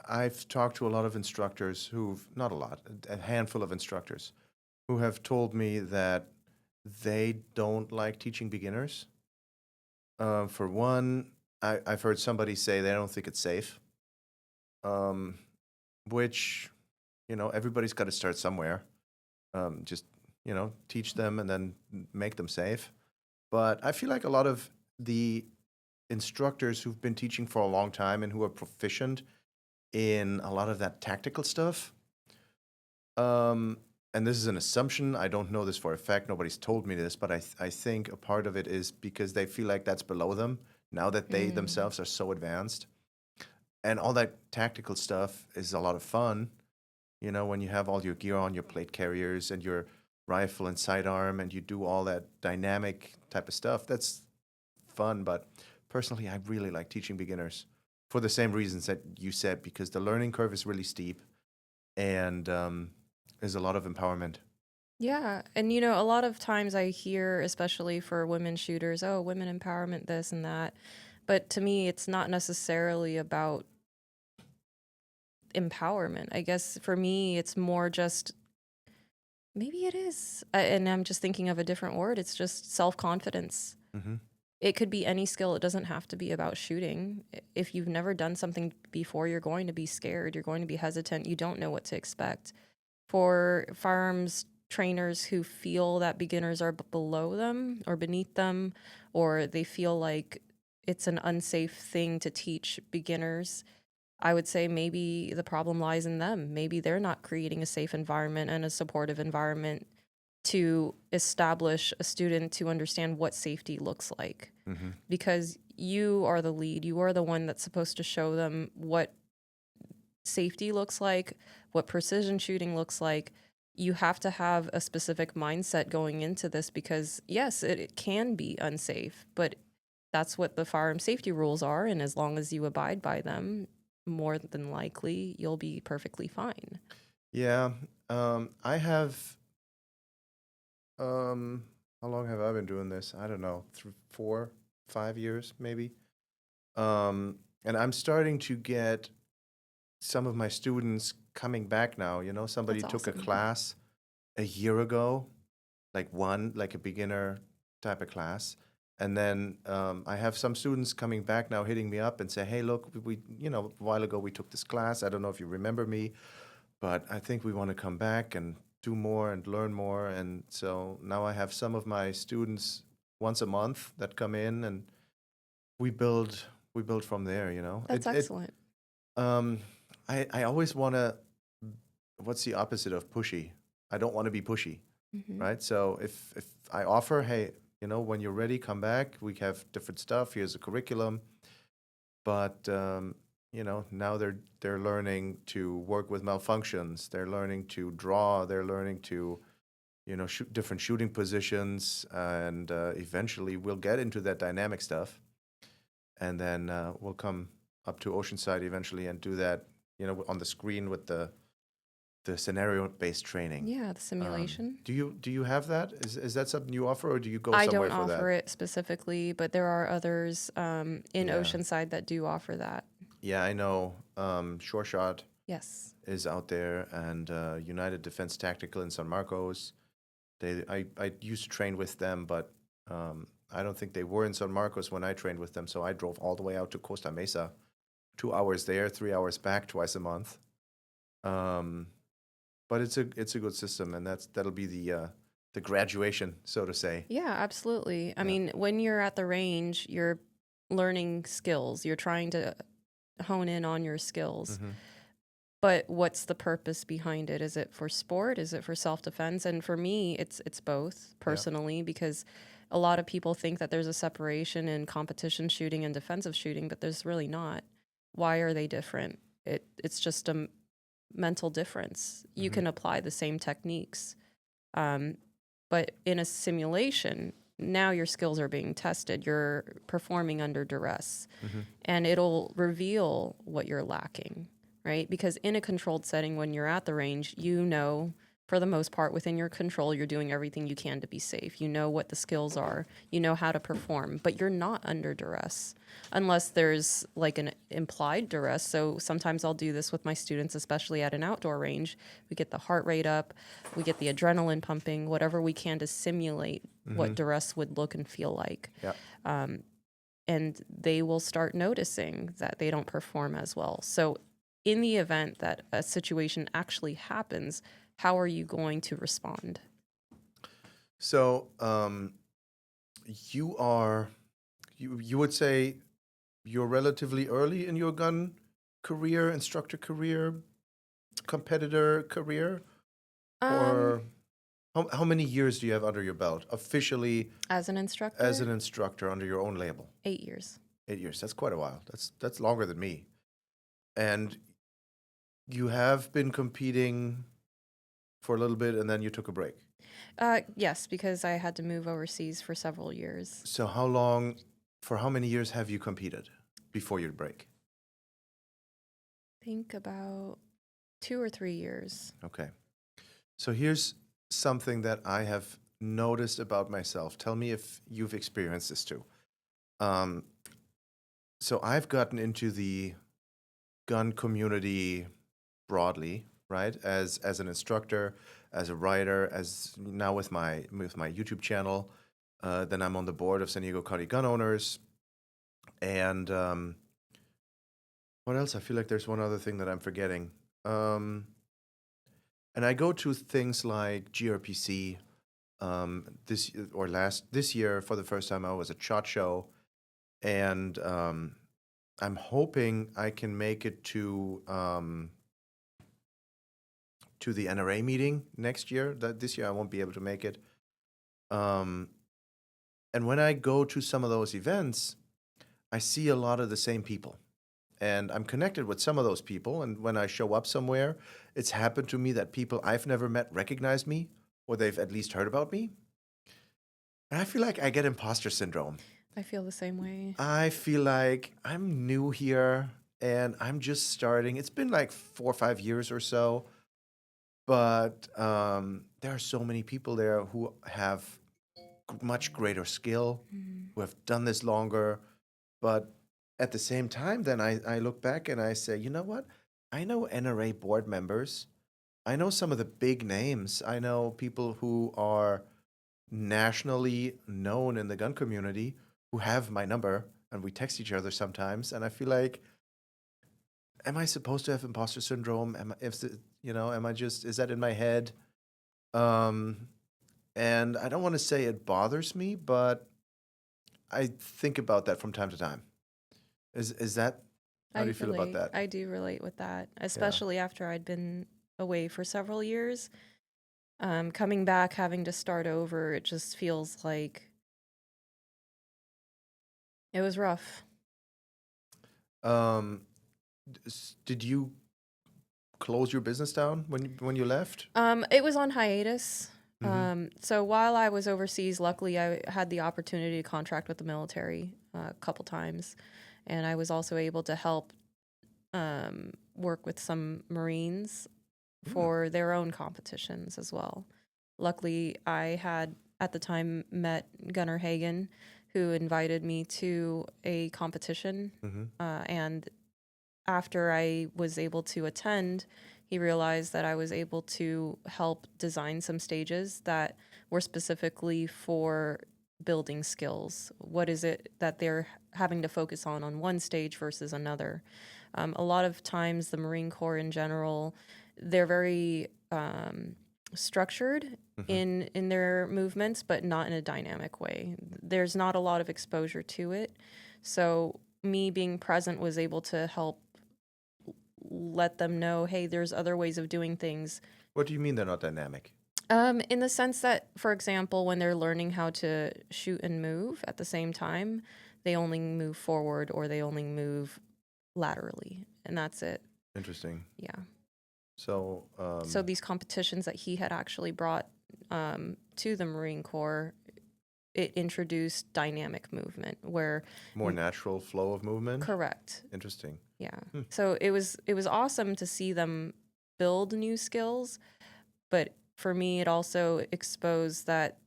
[SPEAKER 1] I've talked to a lot of instructors not a lot, a handful of instructors who have told me that they don't like teaching beginners. For one, I've heard somebody say they don't think it's safe, um, which, everybody's got to start somewhere. Just, teach them and then make them safe. But I feel like a lot of the instructors who've been teaching for a long time and who are proficient in a lot of that tactical stuff, and this is an assumption, I don't know this for a fact, nobody's told me this, but I think a part of it is because they feel like that's below them now that they themselves are so advanced. And all that tactical stuff is a lot of fun, when you have all your gear on, your plate carriers and your rifle and sidearm, and you do all that dynamic type of stuff. That's fun, but personally, I really like teaching beginners for the same reasons that you said, because the learning curve is really steep and there's a lot of empowerment.
[SPEAKER 2] Yeah. And, a lot of times I hear, especially for women shooters, oh, women empowerment, this and that. But to me, it's not necessarily about empowerment. I guess for me, it's more just maybe it is. And I'm just thinking of a different word. It's just self confidence.
[SPEAKER 1] Mm-hmm.
[SPEAKER 2] It could be any skill. It doesn't have to be about shooting. If you've never done something before, you're going to be scared. You're going to be hesitant. You don't know what to expect. For firearms trainers who feel that beginners are below them or beneath them, or they feel like it's an unsafe thing to teach beginners, I would say maybe the problem lies in them. Maybe they're not creating a safe environment and a supportive environment to establish a student to understand what safety looks like.
[SPEAKER 1] Mm-hmm.
[SPEAKER 2] Because you are the lead, you are the one that's supposed to show them what safety looks like, what precision shooting looks like. You have to have a specific mindset going into this because, yes, it can be unsafe, but that's what the firearm safety rules are. And as long as you abide by them, more than likely, you'll be perfectly fine.
[SPEAKER 1] Yeah. I have, how long have I been doing this? I don't know, 4, 5 years maybe. And I'm starting to get some of my students coming back now. Somebody
[SPEAKER 2] That's
[SPEAKER 1] took a
[SPEAKER 2] awesome.
[SPEAKER 1] class a year ago, like a beginner type of class. And then I have some students coming back now hitting me up and say, hey, look, a while ago we took this class. I don't know if you remember me, but I think we want to come back and do more and learn more. And so now I have some of my students once a month that come in and we build from there.
[SPEAKER 2] That's excellent.
[SPEAKER 1] Um, I always want to, what's the opposite of pushy? I don't want to be pushy,
[SPEAKER 2] Mm-hmm.
[SPEAKER 1] right? So if I offer, hey, when you're ready, come back. We have different stuff. Here's a curriculum. But now they're learning to work with malfunctions. They're learning to draw. They're learning to shoot different shooting positions, and eventually we'll get into that dynamic stuff, and then we'll come up to Oceanside eventually and do that on the screen with the scenario-based training.
[SPEAKER 2] Yeah, the simulation.
[SPEAKER 1] Do you have that? Is that something you offer, or do you go
[SPEAKER 2] I
[SPEAKER 1] somewhere
[SPEAKER 2] don't
[SPEAKER 1] for that?
[SPEAKER 2] offer it specifically, but there are others in
[SPEAKER 1] Yeah.
[SPEAKER 2] Oceanside that do offer that.
[SPEAKER 1] Yeah, I know. Sure Shot
[SPEAKER 2] Yes.
[SPEAKER 1] is out there, and United Defense Tactical in San Marcos. I used to train with them, but I don't think they were in San Marcos when I trained with them, so I drove all the way out to Costa Mesa, 2 hours there, 3 hours back, twice a month. Um, but it's a good system, and that'll be the graduation, so to say.
[SPEAKER 2] Yeah, absolutely. I
[SPEAKER 1] Yeah.
[SPEAKER 2] mean, when you're at the range, you're learning skills. You're trying to hone in on your skills.
[SPEAKER 1] Hmm.
[SPEAKER 2] But what's the purpose behind it? Is it for sport? Is it for self-defense? And for me, it's both personally, because a lot of people think that there's a separation in competition shooting and defensive shooting, but there's really not. Why are they different? It's just a mental difference. You
[SPEAKER 1] Mhm.
[SPEAKER 2] can apply the same techniques, um, but in a simulation, now your skills are being tested. You're performing under duress, and it'll reveal what you're lacking, right? Because in a controlled setting, when you're at the range, you know, for the most part, within your control, you're doing everything you can to be safe. You know what the skills are, you know how to perform, but you're not under duress unless there's like an implied duress. So sometimes I'll do this with my students, especially at an outdoor range. We get the heart rate up, we get the adrenaline pumping, whatever we can to simulate what duress would look and feel like.
[SPEAKER 1] Yeah.
[SPEAKER 2] And they will start noticing that they don't perform as well. So, in the event that a situation actually happens, how are you going to respond?
[SPEAKER 1] So you would say you're relatively early in your gun career, instructor career, competitor career,
[SPEAKER 2] Um,
[SPEAKER 1] or how many years do you have under your belt officially
[SPEAKER 2] as an
[SPEAKER 1] as
[SPEAKER 2] instructor,
[SPEAKER 1] an instructor under your own label?
[SPEAKER 2] 8 years.
[SPEAKER 1] 8 years. That's quite a while. That's longer than me. And you have been competing for a little bit, and then you took a break.
[SPEAKER 2] Yes, because I had to move overseas for several years.
[SPEAKER 1] So for how many years have you competed before your break?
[SPEAKER 2] Think about 2 or 3 years.
[SPEAKER 1] Okay. So here's something that I have noticed about myself. Tell me if you've experienced this too. Um, so I've gotten into the gun community broadly, right? As an instructor, as a writer, as now with my YouTube channel. Then I'm on the board of San Diego County Gun Owners. And what else? I feel like there's one other thing that I'm forgetting. Um, and I go to things like GRPC. This year for the first time I was at SHOT Show, and I'm hoping I can make it to the NRA meeting next year. That this year I won't be able to make it. Um, and when I go to some of those events, I see a lot of the same people. And I'm connected with some of those people. And when I show up somewhere, it's happened to me that people I've never met recognize me, or they've at least heard about me. And I feel like I get imposter syndrome.
[SPEAKER 2] I feel the same way.
[SPEAKER 1] I feel like I'm new here and I'm just starting. It's been like 4 or 5 years or so, but there are so many people there who have much greater skill, who have done this longer. But at the same time, then I look back and I say, you know what? I know NRA board members. I know some of the big names. I know people who are nationally known in the gun community who have my number, and we text each other sometimes. And I feel like, am I supposed to have imposter syndrome? Am I just, is that in my head? Um, and I don't want to say it bothers me, but I think about that from time to time. Is that, how do you feel about that?
[SPEAKER 2] I do relate with that, especially after I'd been away for several years. Coming back, having to start over, it just feels like it was rough.
[SPEAKER 1] Um, did you close your business down when you left?
[SPEAKER 2] It was on hiatus.
[SPEAKER 1] Mhm.
[SPEAKER 2] So while I was overseas, luckily I had the opportunity to contract with the military a couple times, and I was also able to help work with some Marines for their own competitions as well. Luckily, I had at the time met Gunnar Hagen, who invited me to a competition, and after I was able to attend, he realized that I was able to help design some stages that were specifically for building skills? What is it that they're having to focus on one stage versus another? A lot of times, the Marine Corps in general, they're very structured in their movements, but not in a dynamic way. There's not a lot of exposure to it. So me being present was able to help let them know, hey, there's other ways of doing things.
[SPEAKER 1] What do you mean they're not dynamic?
[SPEAKER 2] In the sense that, for example, when they're learning how to shoot and move at the same time, they only move forward or they only move laterally, and that's it.
[SPEAKER 1] Interesting.
[SPEAKER 2] Yeah.
[SPEAKER 1] So,
[SPEAKER 2] So these competitions that he had actually brought to the Marine Corps, it introduced dynamic movement where
[SPEAKER 1] more natural flow of movement.
[SPEAKER 2] correct.
[SPEAKER 1] Interesting.
[SPEAKER 2] Yeah. So it was awesome to see them build new skills, but for me it also exposed that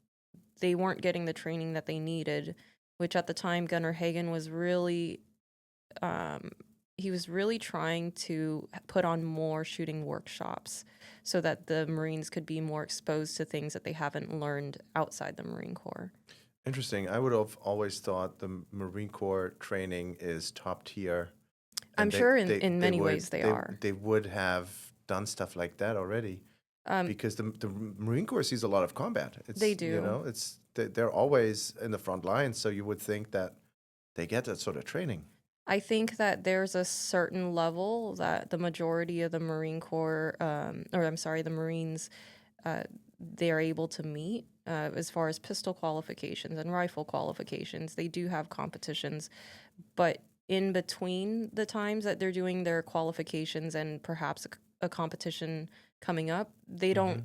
[SPEAKER 2] they weren't getting the training that they needed, which at the time Gunnar Hagen was really he was really trying to put on more shooting workshops so that the Marines could be more exposed to things that they haven't learned outside the Marine Corps.
[SPEAKER 1] Interesting. I would have always thought the Marine Corps training is top tier.
[SPEAKER 2] I'm sure in many ways they are.
[SPEAKER 1] They would have done stuff like that already, because the Marine Corps sees a lot of combat.
[SPEAKER 2] They do.
[SPEAKER 1] You know, they're always in the front lines, so you would think that they get that sort of training.
[SPEAKER 2] I think that there's a certain level that the majority of the Marine Corps, the Marines, they're able to meet as far as pistol qualifications and rifle qualifications. They do have competitions, but in between the times that they're doing their qualifications and perhaps a competition coming up, they don't.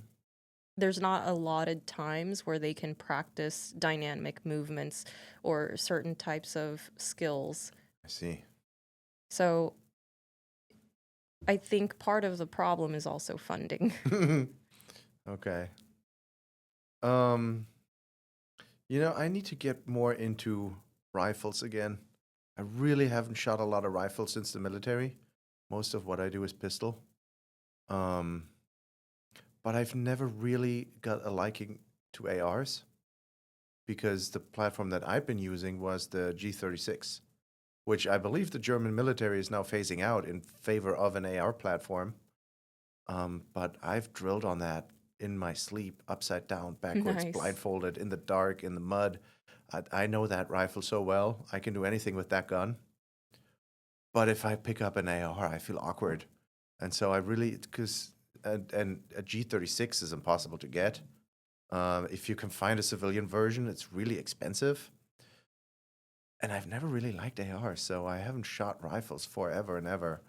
[SPEAKER 2] There's not allotted times where they can practice dynamic movements or certain types of skills.
[SPEAKER 1] I see.
[SPEAKER 2] So I think part of the problem is also funding.
[SPEAKER 1] Okay. I need to get more into rifles again. I really haven't shot a lot of rifles since the military. Most of what I do is pistol. But I've never really got a liking to ARs because the platform that I've been using was the G36, which I believe the German military is now phasing out in favor of an AR platform. But I've drilled on that in my sleep, upside down, backwards,
[SPEAKER 2] Nice.
[SPEAKER 1] blindfolded, in the dark, in the mud. I know that rifle so well. I can do anything with that gun. But if I pick up an AR, I feel awkward. And so I really, and a G36 is impossible to get. If you can find a civilian version, it's really expensive. And I've never really liked AR, so I haven't shot rifles forever and ever.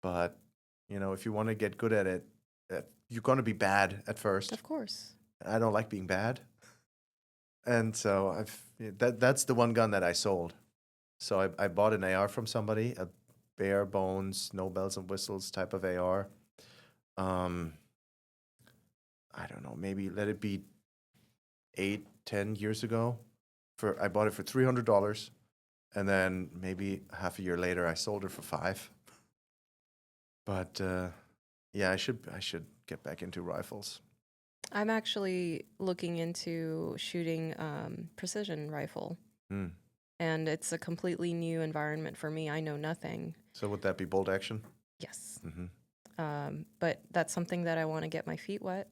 [SPEAKER 1] But, if you want to get good at it, you're going to be bad at first.
[SPEAKER 2] Of course.
[SPEAKER 1] I don't like being bad. And so that's the one gun that I sold. So I bought an AR from somebody, a bare bones, no bells and whistles type of AR. I don't know, maybe let it be 8-10 years ago. I bought it for $300, and then maybe half a year later I sold it for $5. But yeah, I should get back into rifles.
[SPEAKER 2] I'm actually looking into shooting precision rifle. And it's a completely new environment for me. I know nothing.
[SPEAKER 1] So would that be bolt action?
[SPEAKER 2] Yes. But that's something that I want to get my feet wet.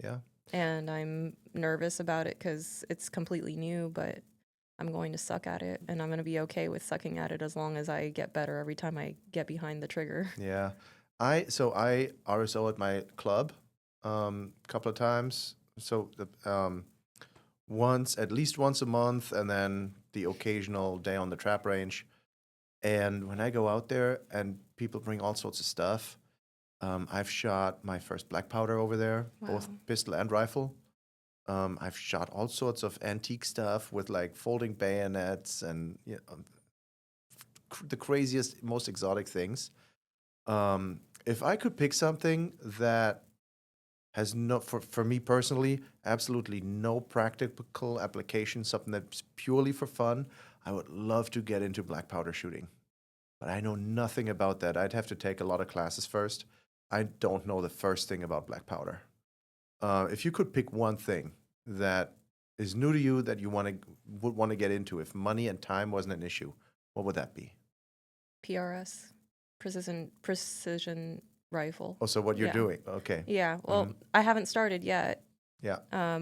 [SPEAKER 1] Yeah.
[SPEAKER 2] And I'm nervous about it because it's completely new, but I'm going to suck at it, and I'm going to be okay with sucking at it as long as I get better every time I get behind the trigger.
[SPEAKER 1] Yeah. I RSO at my club a couple of times. So at least once a month, and then the occasional day on the trap range. And when I go out there and people bring all sorts of stuff, I've shot my first black powder over there, both pistol and rifle. I've shot all sorts of antique stuff with like folding bayonets and the craziest, most exotic things. If I could pick something that has for me personally, absolutely no practical application, something that's purely for fun, I would love to get into black powder shooting. But I know nothing about that. I'd have to take a lot of classes first. I don't know the first thing about black powder. If you could pick one thing that is new to you that you would want to get into if money and time wasn't an issue? What would that be?
[SPEAKER 2] PRS, precision rifle.
[SPEAKER 1] Also, what you're
[SPEAKER 2] Yeah.
[SPEAKER 1] doing. Okay.
[SPEAKER 2] Yeah. Well, I haven't started yet.
[SPEAKER 1] Yeah.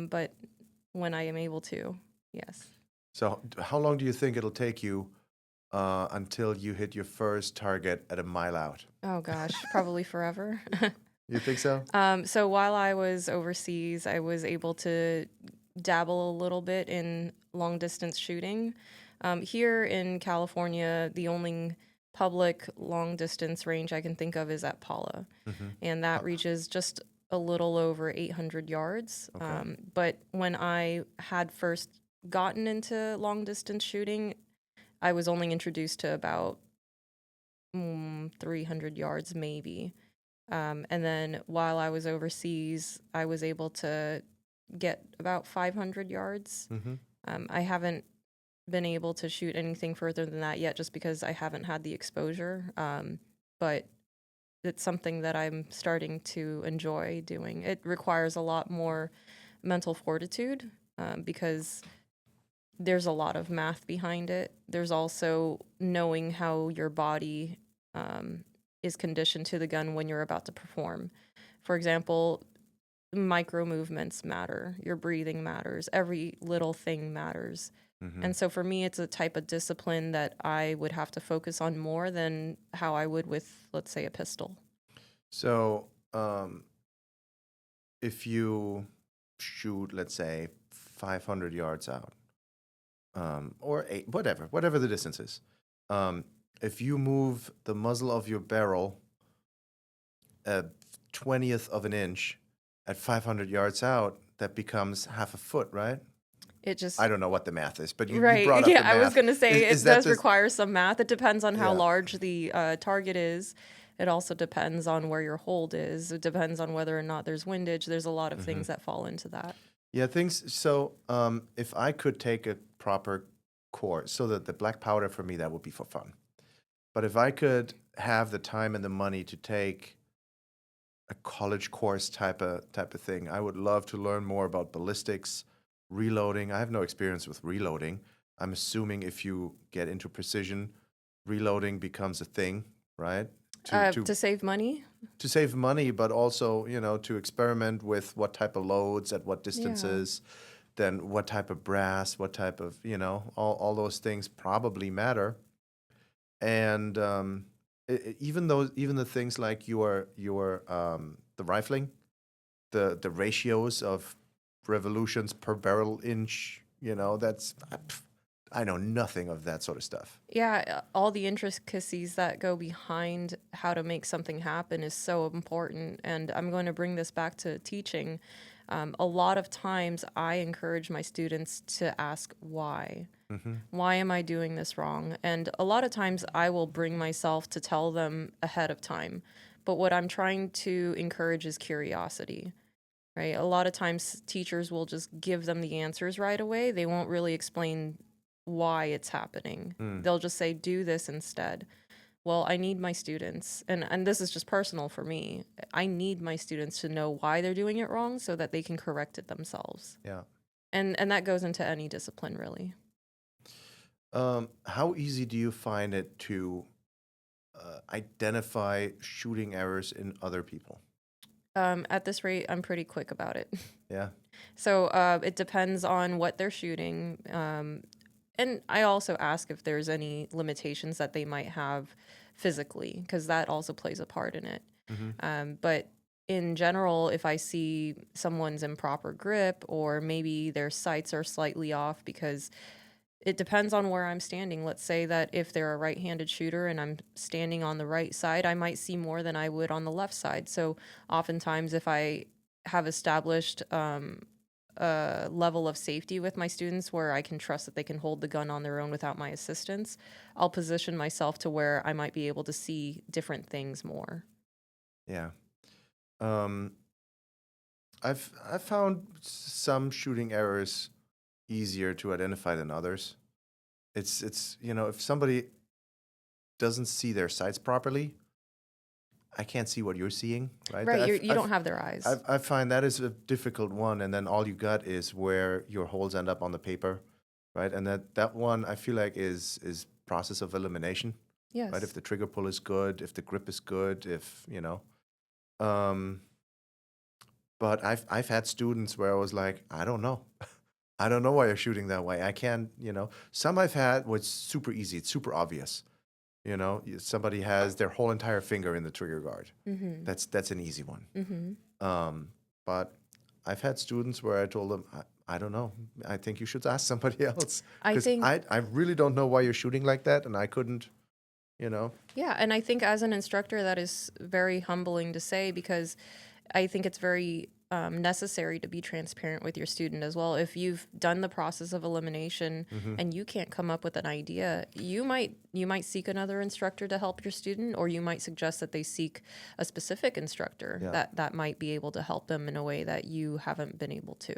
[SPEAKER 2] But when I am able to, yes.
[SPEAKER 1] So, how long do you think it'll take you until you hit your first target at a mile out?
[SPEAKER 2] Oh gosh, probably forever.
[SPEAKER 1] You think so?
[SPEAKER 2] So while I was overseas, I was able to dabble a little bit in long distance shooting. Here in California, the only public long distance range I can think of is at Paula, and that reaches just a little over 800 yards.
[SPEAKER 1] Okay.
[SPEAKER 2] But when I had first gotten into long distance shooting, I was only introduced to about 300 yards, maybe. And then while I was overseas, I was able to get about 500 yards. I haven't been able to shoot anything further than that yet just because I haven't had the exposure. But it's something that I'm starting to enjoy doing. It requires a lot more mental fortitude because there's a lot of math behind it. There's also knowing how your body is conditioned to the gun when you're about to perform. For example, micro movements matter. Your breathing matters. Every little thing matters. And so for me, it's a type of discipline that I would have to focus on more than how I would with, let's say, a pistol.
[SPEAKER 1] So, if you shoot, let's say, 500 yards out, or eight, whatever the distance is, if you move the muzzle of your barrel a 20th of an inch at 500 yards out, that becomes half a foot, right?
[SPEAKER 2] It just
[SPEAKER 1] I don't know what the math is, but you
[SPEAKER 2] right.
[SPEAKER 1] brought up
[SPEAKER 2] Yeah,
[SPEAKER 1] the
[SPEAKER 2] I was
[SPEAKER 1] math.
[SPEAKER 2] going to say
[SPEAKER 1] Is
[SPEAKER 2] it
[SPEAKER 1] that
[SPEAKER 2] does
[SPEAKER 1] the-
[SPEAKER 2] require some math. It depends on how
[SPEAKER 1] Yeah.
[SPEAKER 2] large the target is. It also depends on where your hold is. It depends on whether or not there's windage. There's a lot of things that fall into that.
[SPEAKER 1] Yeah, things. So, if I could take a proper course, so that the black powder for me, that would be for fun. But if I could have the time and the money to take a college course type of thing, I would love to learn more about ballistics, reloading. I have no experience with reloading. I'm assuming if you get into precision, reloading becomes a thing, right?
[SPEAKER 2] To save money?
[SPEAKER 1] To save money, but also, to experiment with what type of loads at what
[SPEAKER 2] Yeah.
[SPEAKER 1] distances, then what type of brass, what type of, all those things probably matter. And even the things like your the rifling, the ratios of revolutions per barrel inch, I know nothing of that sort of stuff.
[SPEAKER 2] Yeah, all the intricacies that go behind how to make something happen is so important. And I'm going to bring this back to teaching. A lot of times I encourage my students to ask why. Why am I doing this wrong? And a lot of times I will bring myself to tell them ahead of time. But what I'm trying to encourage is curiosity, right? A lot of times teachers will just give them the answers right away. They won't really explain why it's happening. They'll just say, do this instead. Well, I need my students, and this is just personal for me. I need my students to know why they're doing it wrong so that they can correct it themselves.
[SPEAKER 1] Yeah.
[SPEAKER 2] And that goes into any discipline, really.
[SPEAKER 1] How easy do you find it to identify shooting errors in other people?
[SPEAKER 2] At this rate, I'm pretty quick about it.
[SPEAKER 1] Yeah.
[SPEAKER 2] So it depends on what they're shooting. And I also ask if there's any limitations that they might have physically, because that also plays a part in it. But in general, if I see someone's improper grip or maybe their sights are slightly off, because it depends on where I'm standing. Let's say that if they're a right-handed shooter and I'm standing on the right side, I might see more than I would on the left side. So oftentimes if I have established a level of safety with my students where I can trust that they can hold the gun on their own without my assistance, I'll position myself to where I might be able to see different things more.
[SPEAKER 1] Yeah. I've found some shooting errors easier to identify than others. It's if somebody doesn't see their sights properly, I can't see what you're seeing, right?
[SPEAKER 2] Right, you don't have their eyes.
[SPEAKER 1] I find that is a difficult one, and then all you got is where your holes end up on the paper, right? And that one I feel like is process of elimination, right? If
[SPEAKER 2] Yes.
[SPEAKER 1] the trigger pull is good, if the grip is good, if um, but I've had students where I was like, I don't know. I don't know why you're shooting that way. I can't, Some I've had was super easy. It's super obvious. Somebody has their whole entire finger in the trigger guard.
[SPEAKER 2] Mm-hmm.
[SPEAKER 1] That's an easy one.
[SPEAKER 2] Mm-hmm.
[SPEAKER 1] But I've had students where I told them, I don't know. I think you should ask somebody else
[SPEAKER 2] I
[SPEAKER 1] because
[SPEAKER 2] think,
[SPEAKER 1] I really don't know why you're shooting like that, and I couldn't, you know.
[SPEAKER 2] yeah, and I think as an instructor, that is very humbling to say because I think it's very necessary to be transparent with your student as well. If you've done the process of elimination and you can't come up with an idea, you might seek another instructor to help your student, or you might suggest that they seek a specific instructor
[SPEAKER 1] Yeah.
[SPEAKER 2] that might be able to help them in a way that you haven't been able to.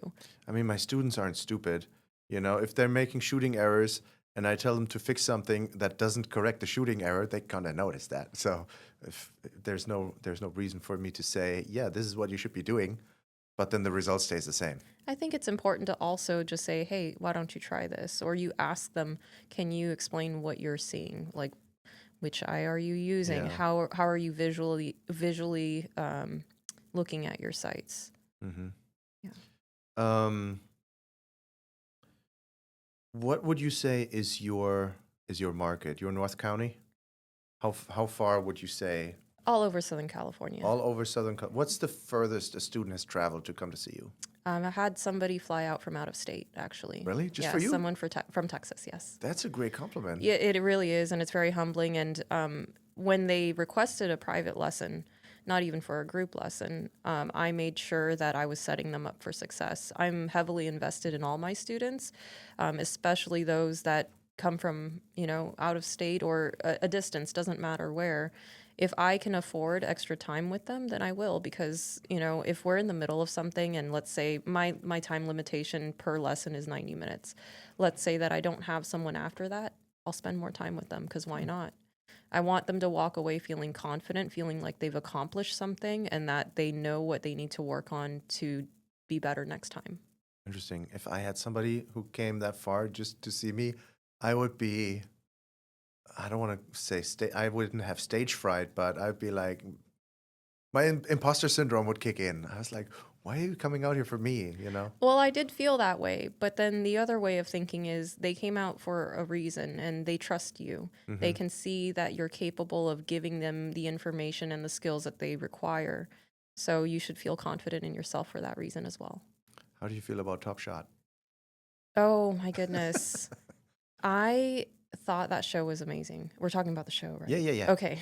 [SPEAKER 1] I mean, my students aren't stupid. If they're making shooting errors and I tell them to fix something that doesn't correct the shooting error, they kind of notice that. So if there's no reason for me to say, yeah, this is what you should be doing, but then the result stays the same.
[SPEAKER 2] I think it's important to also just say, hey, why don't you try this? Or you ask them, can you explain what you're seeing? Like, which eye are you using?
[SPEAKER 1] Yeah.
[SPEAKER 2] How are you visually looking at your sights?
[SPEAKER 1] Mm-hmm.
[SPEAKER 2] Yeah.
[SPEAKER 1] What would you say is your market? Your North County? How far would you say?
[SPEAKER 2] All over Southern California.
[SPEAKER 1] All over What's the furthest a student has traveled to come to see you?
[SPEAKER 2] I had somebody fly out from out of state, actually.
[SPEAKER 1] Really? Just
[SPEAKER 2] yeah,
[SPEAKER 1] for you?
[SPEAKER 2] someone from Texas, yes.
[SPEAKER 1] That's a great compliment.
[SPEAKER 2] Yeah, it really is, and it's very humbling. And when they requested a private lesson, not even for a group lesson, I made sure that I was setting them up for success. I'm heavily invested in all my students, especially those that come from, out of state or a distance, doesn't matter where. If I can afford extra time with them, then I will, because, if we're in the middle of something and let's say my time limitation per lesson is 90 minutes, let's say that I don't have someone after that, I'll spend more time with them because why not? I want them to walk away feeling confident, feeling like they've accomplished something and that they know what they need to work on to be better next time.
[SPEAKER 1] Interesting. If I had somebody who came that far just to see me, I would be, I don't want to say, I wouldn't have stage fright, but I'd be like, my imposter syndrome would kick in. I was like, why are you coming out here for me,
[SPEAKER 2] Well, I did feel that way, but then the other way of thinking is they came out for a reason and they trust you.
[SPEAKER 1] Mm-hmm.
[SPEAKER 2] They can see that you're capable of giving them the information and the skills that they require. So you should feel confident in yourself for that reason as well.
[SPEAKER 1] How do you feel about Top Shot?
[SPEAKER 2] Oh my goodness. I thought that show was amazing. We're talking about the show, right?
[SPEAKER 1] Yeah.
[SPEAKER 2] Okay.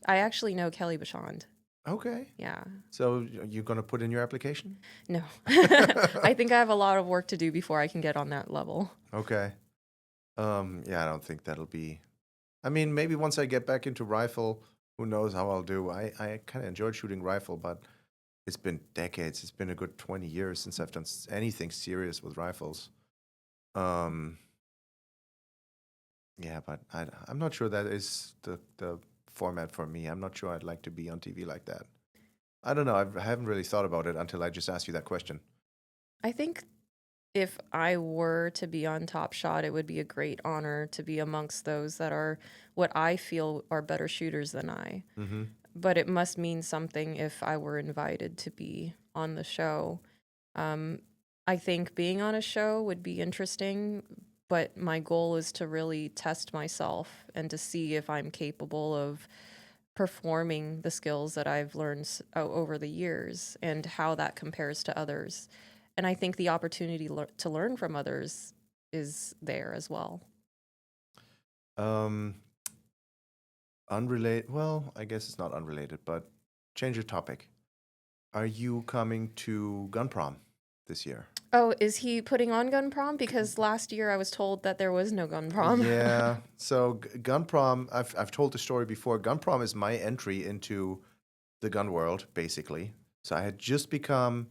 [SPEAKER 2] I actually know Kelly Bachand.
[SPEAKER 1] Okay.
[SPEAKER 2] Yeah.
[SPEAKER 1] So you're going to put in your application?
[SPEAKER 2] No. I think I have a lot of work to do before I can get on that level.
[SPEAKER 1] Okay. Yeah, I don't think that'll be. I mean, maybe once I get back into rifle, who knows how I'll do. I kind of enjoyed shooting rifle, but it's been decades. It's been a good 20 years since I've done anything serious with rifles. Yeah, but I'm not sure that is the format for me. I'm not sure I'd like to be on TV like that. I don't know. I haven't really thought about it until I just asked you that question.
[SPEAKER 2] I think if I were to be on Top Shot, it would be a great honor to be amongst those that are what I feel are better shooters than I.
[SPEAKER 1] Mm-hmm.
[SPEAKER 2] But it must mean something if I were invited to be on the show. I think being on a show would be interesting, but my goal is to really test myself and to see if I'm capable of performing the skills that I've learned over the years and how that compares to others. And I think the opportunity to learn from others is there as well.
[SPEAKER 1] Unrelated. Well, I guess it's not unrelated, but change your topic. Are you coming to Gun Prom this year?
[SPEAKER 2] Oh, is he putting on Gun Prom? Because last year I was told that there was no Gun Prom.
[SPEAKER 1] Yeah. So Gun Prom, I've told the story before. Gun Prom is my entry into the gun world, basically. So I had just become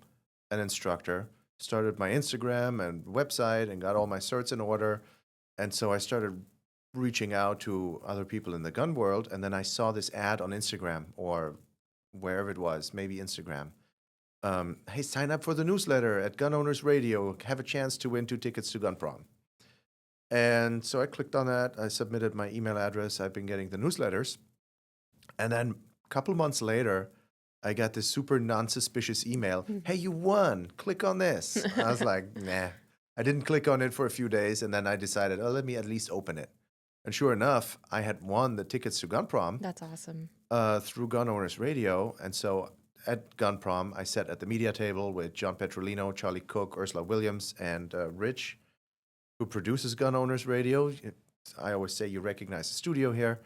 [SPEAKER 1] an instructor, started my Instagram and website, and got all my certs in order. And so I started reaching out to other people in the gun world, and then I saw this ad on Instagram or wherever it was, maybe Instagram. Hey, sign up for the newsletter at Gun Owners Radio. Have a chance to win 2 tickets to Gun Prom. And so I clicked on that. I submitted my email address. I've been getting the newsletters. And then a couple months later, I got this super non-suspicious email. Hey, you won. Click on this. I was like, nah. I didn't click on it for a few days. And then I decided, oh, let me at least open it. And sure enough, I had won the tickets to Gun Prom.
[SPEAKER 2] That's awesome.
[SPEAKER 1] Through Gun Owners Radio. And so at Gun Prom, I sat at the media table with John Petrolino, Charlie Cook, Ursula Williams, and Rich, who produces Gun Owners Radio. I always say you recognize the studio here.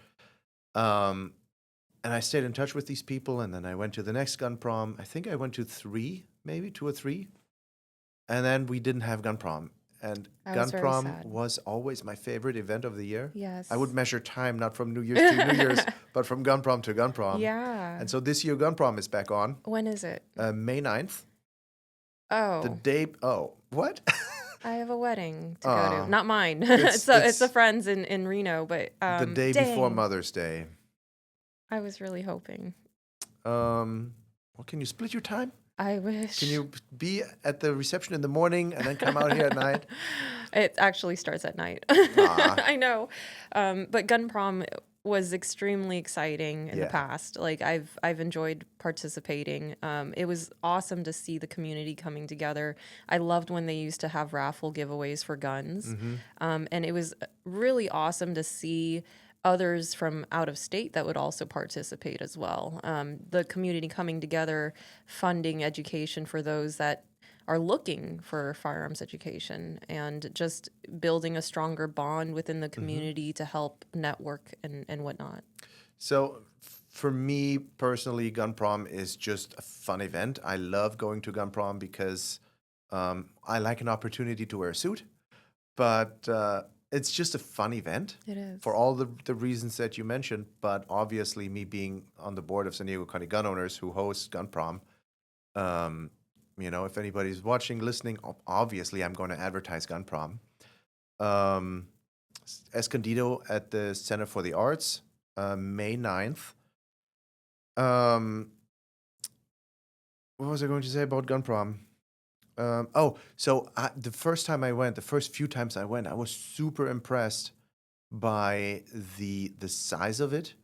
[SPEAKER 1] And I stayed in touch with these people, and then I went to the next Gun Prom. I think I went to 3, maybe 2 or 3. And then we didn't have Gun Prom. And Gun Prom was always my favorite event of the year.
[SPEAKER 2] Yes.
[SPEAKER 1] I would measure time not from New Year's to New Year's, but from Gun Prom to Gun Prom.
[SPEAKER 2] Yeah.
[SPEAKER 1] And so this year Gun Prom is back on.
[SPEAKER 2] When is it?
[SPEAKER 1] May 9th.
[SPEAKER 2] Oh.
[SPEAKER 1] The day. Oh, what?
[SPEAKER 2] I have a wedding to go to. Not mine.
[SPEAKER 1] It's
[SPEAKER 2] a friend's in Reno, but
[SPEAKER 1] the day before Mother's Day.
[SPEAKER 2] I was really hoping.
[SPEAKER 1] Well, can you split your time?
[SPEAKER 2] I wish.
[SPEAKER 1] Can you be at the reception in the morning and then come out here at night?
[SPEAKER 2] It actually starts at night. I know. But Gun Prom was extremely exciting in the past. Like I've enjoyed participating. It was awesome to see the community coming together. I loved when they used to have raffle giveaways for guns. Mm-hmm. And it was really awesome to see others from out of state that would also participate as well. The community coming together, funding education for those that are looking for firearms education, and just building a stronger bond within the community to help network and whatnot.
[SPEAKER 1] So for me personally, Gun Prom is just a fun event. I love going to Gun Prom because I like an opportunity to wear a suit, but it's just a fun event.
[SPEAKER 2] It is.
[SPEAKER 1] For all the reasons that you mentioned, but obviously me being on the board of San Diego County Gun Owners who hosts Gun Prom, if anybody's watching, listening, obviously I'm going to advertise Gun Prom. Escondido at the Center for the Arts, May 9th. What was I going to say about Gun Prom? The first few times I went, I was super impressed by the size of it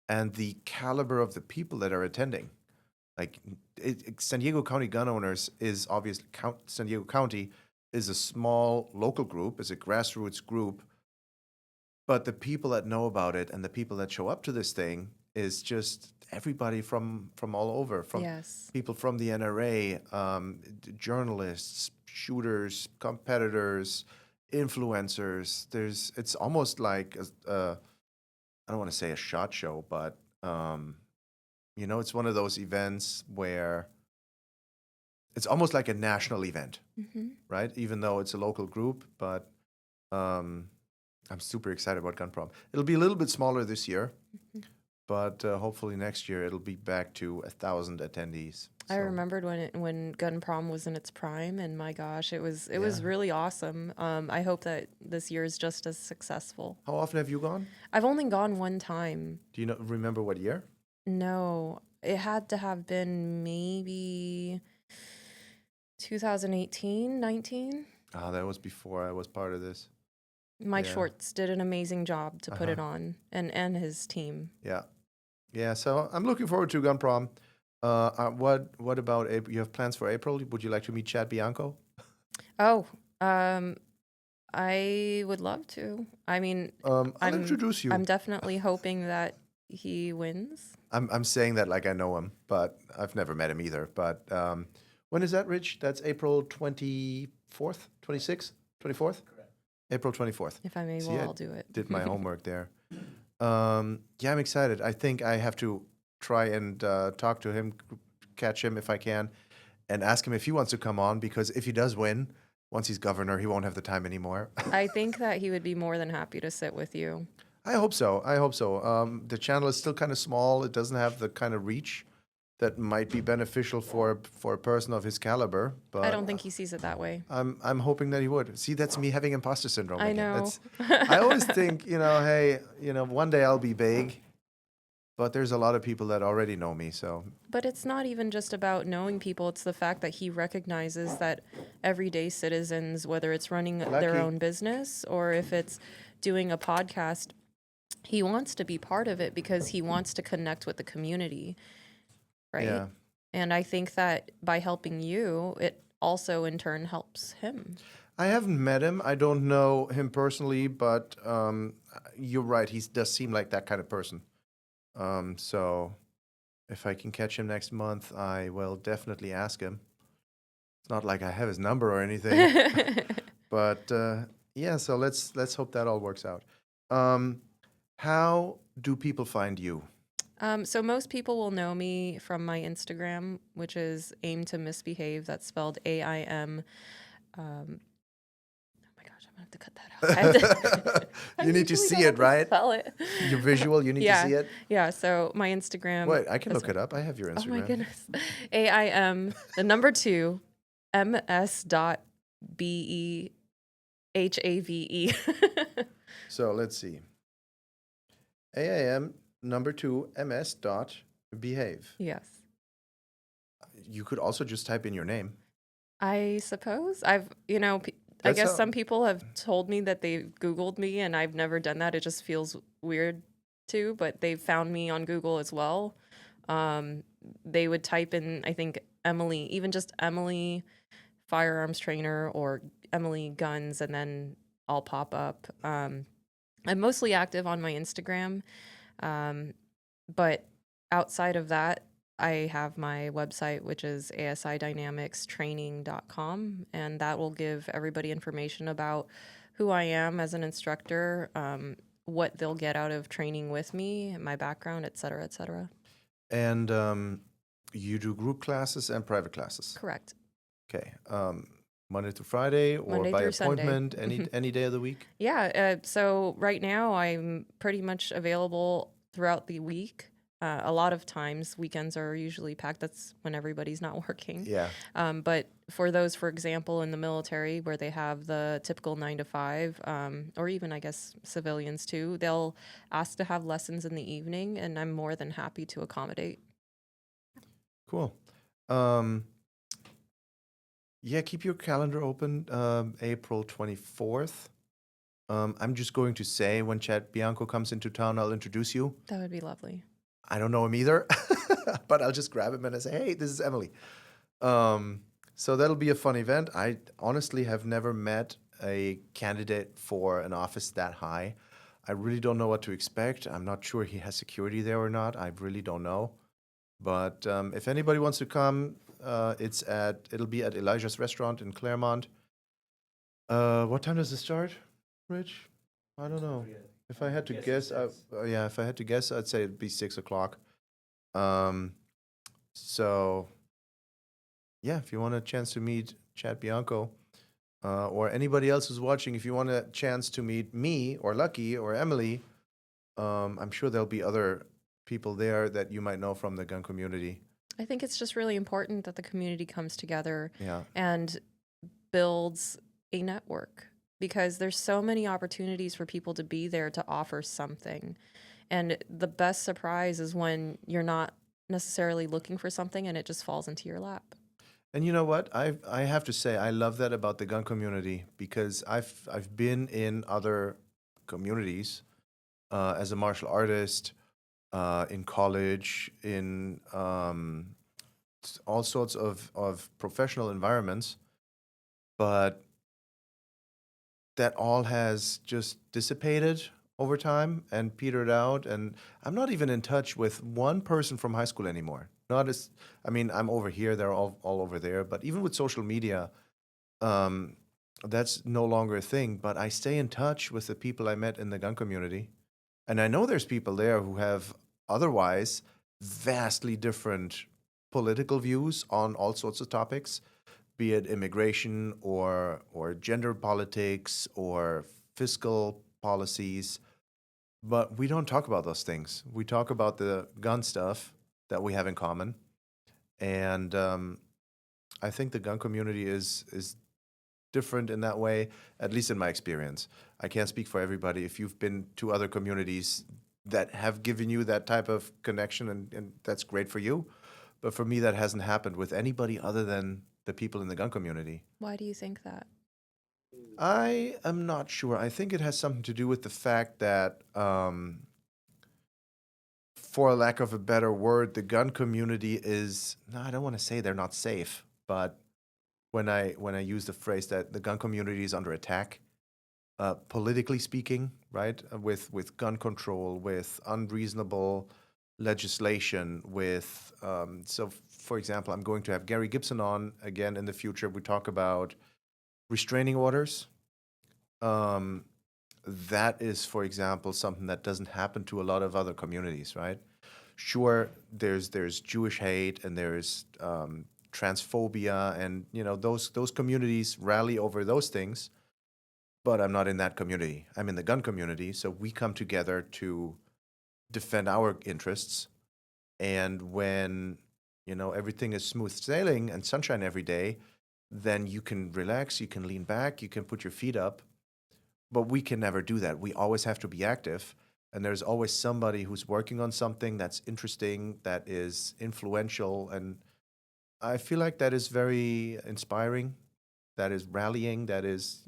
[SPEAKER 1] and the caliber of the people that are attending. Like San Diego County Gun Owners is obviously San Diego County is a small local group, is a grassroots group, but the people that know about it and the people that show up to this thing is just everybody from all over, from people from the NRA, journalists, shooters, competitors, influencers. It's almost like I don't want to say a SHOT Show, but it's one of those events where it's almost like a national event, right? Even though it's a local group, but I'm super excited about Gun Prom. It'll be a little bit smaller this year, but hopefully next year it'll be back to 1,000 attendees.
[SPEAKER 2] I remembered when Gun Prom was in its prime, and my gosh, it was really awesome. I hope that this year is just as successful.
[SPEAKER 1] How often have you gone?
[SPEAKER 2] I've only gone one time.
[SPEAKER 1] Do you remember what year?
[SPEAKER 2] No, it had to have been maybe 2018, 19.
[SPEAKER 1] Ah, that was before I was part of this.
[SPEAKER 2] Mike Schwartz did an amazing job to put it on, and his team.
[SPEAKER 1] Yeah. So I'm looking forward to Gun Prom. What about April? You have plans for April? Would you like to meet Chad Bianco?
[SPEAKER 2] Oh, I would love to. I mean,
[SPEAKER 1] I'll introduce you.
[SPEAKER 2] I'm definitely hoping that he wins.
[SPEAKER 1] I'm saying that like I know him, but I've never met him either. But when is that, Rich? That's April 24th, 26th, 24th? Correct. April 24th.
[SPEAKER 2] If I may, I'll do it.
[SPEAKER 1] Did my homework there. I'm excited. I think I have to try and talk to him, catch him if I can, and ask him if he wants to come on, because if he does win, once he's governor, he won't have the time anymore.
[SPEAKER 2] I think that he would be more than happy to sit with you.
[SPEAKER 1] I hope so. The channel is still kind of small. It doesn't have the kind of reach that might be beneficial for a person of his caliber. But
[SPEAKER 2] I don't think he sees it that way.
[SPEAKER 1] I'm hoping that he would. See, that's me having imposter syndrome.
[SPEAKER 2] I
[SPEAKER 1] again.
[SPEAKER 2] know.
[SPEAKER 1] I always think, hey, one day I'll be big. but there's a lot of people that already know me. So
[SPEAKER 2] But it's not even just about knowing people. It's the fact that he recognizes that everyday citizens, whether it's running their
[SPEAKER 1] lucky.
[SPEAKER 2] own business or if it's doing a podcast, he wants to be part of it because he wants to connect with the community, right?
[SPEAKER 1] Yeah.
[SPEAKER 2] And I think that by helping you, it also in turn helps him.
[SPEAKER 1] I haven't met him. I don't know him personally, but you're right. He does seem like that kind of person. So if I can catch him next month, I will definitely ask him. It's not like I have his number or anything, but yeah. So let's hope that all works out. How do people find you?
[SPEAKER 2] So most people will know me from my Instagram, which is aim to misbehave. That's spelled AIM. Oh my gosh, I'm gonna have to cut that out. I have to, I
[SPEAKER 1] You need to
[SPEAKER 2] usually
[SPEAKER 1] see
[SPEAKER 2] don't
[SPEAKER 1] it,
[SPEAKER 2] have to
[SPEAKER 1] right?
[SPEAKER 2] Spell it.
[SPEAKER 1] You're visual. You need to
[SPEAKER 2] Yeah,
[SPEAKER 1] see it.
[SPEAKER 2] yeah. So my Instagram.
[SPEAKER 1] Wait, I can
[SPEAKER 2] is-
[SPEAKER 1] look it up. I have your Instagram.
[SPEAKER 2] Oh my goodness. AIM, the number 2, MS.BEHAVE.
[SPEAKER 1] So let's see. AIM number 2 MS dot behave.
[SPEAKER 2] Yes.
[SPEAKER 1] You could also just type in your name.
[SPEAKER 2] I suppose I
[SPEAKER 1] That's
[SPEAKER 2] guess
[SPEAKER 1] how-
[SPEAKER 2] some people have told me that they Googled me and I've never done that. It just feels weird too, but they found me on Google as well. They would type in, I think, Emily, even just Emily firearms trainer or Emily guns, and then I'll pop up. I'm mostly active on my Instagram, but outside of that, I have my website, which is asidynamicstraining.com, and that will give everybody information about who I am as an instructor, what they'll get out of training with me, my background, et cetera, et cetera.
[SPEAKER 1] And you do group classes and private classes.
[SPEAKER 2] Correct.
[SPEAKER 1] Okay. Monday through Friday or
[SPEAKER 2] Monday
[SPEAKER 1] by
[SPEAKER 2] through Sunday.
[SPEAKER 1] appointment, any day of the week?
[SPEAKER 2] Yeah. So right now I'm pretty much available throughout the week. A lot of times weekends are usually packed. That's when everybody's not working.
[SPEAKER 1] Yeah.
[SPEAKER 2] But for those, for example, in the military where they have the typical 9 to 5, or even I guess civilians too, they'll ask to have lessons in the evening, and I'm more than happy to accommodate.
[SPEAKER 1] Cool. Yeah, keep your calendar open. April 24th. I'm just going to say when Chad Bianco comes into town, I'll introduce you.
[SPEAKER 2] That would be lovely.
[SPEAKER 1] I don't know him either, but I'll just grab him and I say, hey, this is Emily. So that'll be a fun event. I honestly have never met a candidate for an office that high. I really don't know what to expect. I'm not sure he has security there or not. I really don't know. But if anybody wants to come, it'll be at Elijah's Restaurant in Claremont. What time does it start, Rich? I don't know. If I had to guess, if I had to guess, I'd say it'd be 6 o'clock. So yeah, if you want a chance to meet Chad Bianco, or anybody else who's watching, if you want a chance to meet me or Lucky or Emily, I'm sure there'll be other people there that you might know from the gun community.
[SPEAKER 2] I think it's just really important that the community comes together
[SPEAKER 1] Yeah.
[SPEAKER 2] and builds a network, because there's so many opportunities for people to be there to offer something. And the best surprise is when you're not necessarily looking for something and it just falls into your lap.
[SPEAKER 1] And you know what? I have to say I love that about the gun community, because I've been in other communities as a martial artist, in college, in all sorts of professional environments, but that all has just dissipated over time and petered out. And I'm not even in touch with one person from high school anymore. Not as, I mean, I'm over here, they're all over there, but even with social media, that's no longer a thing. But I stay in touch with the people I met in the gun community. And I know there's people there who have otherwise vastly different political views on all sorts of topics, be it immigration or gender politics or fiscal policies. But we don't talk about those things. We talk about the gun stuff that we have in common. And I think the gun community is different in that way, at least in my experience. I can't speak for everybody. If you've been to other communities, that have given you that type of connection, and that's great for you. But for me, that hasn't happened with anybody other than the people in the gun community.
[SPEAKER 2] Why do you think that?
[SPEAKER 1] I am not sure. I think it has something to do with the fact that, for lack of a better word, the gun community is, no, I don't want to say they're not safe, but when I use the phrase that the gun community is under attack, politically speaking, right, with gun control, with unreasonable legislation, with so for example, I'm going to have Gary Gibson on again in the future. We talk about restraining orders. Um, that is, for example, something that doesn't happen to a lot of other communities, right? Sure, there's Jewish hate and there's transphobia, and those communities rally over those things. But I'm not in that community. I'm in the gun community, so we come together to defend our interests. And when everything is smooth sailing and sunshine every day, then you can relax, you can lean back, you can put your feet up. But we can never do that. We always have to be active. And there's always somebody who's working on something that's interesting, that is influential. And I feel like that is very inspiring. That is rallying. That is,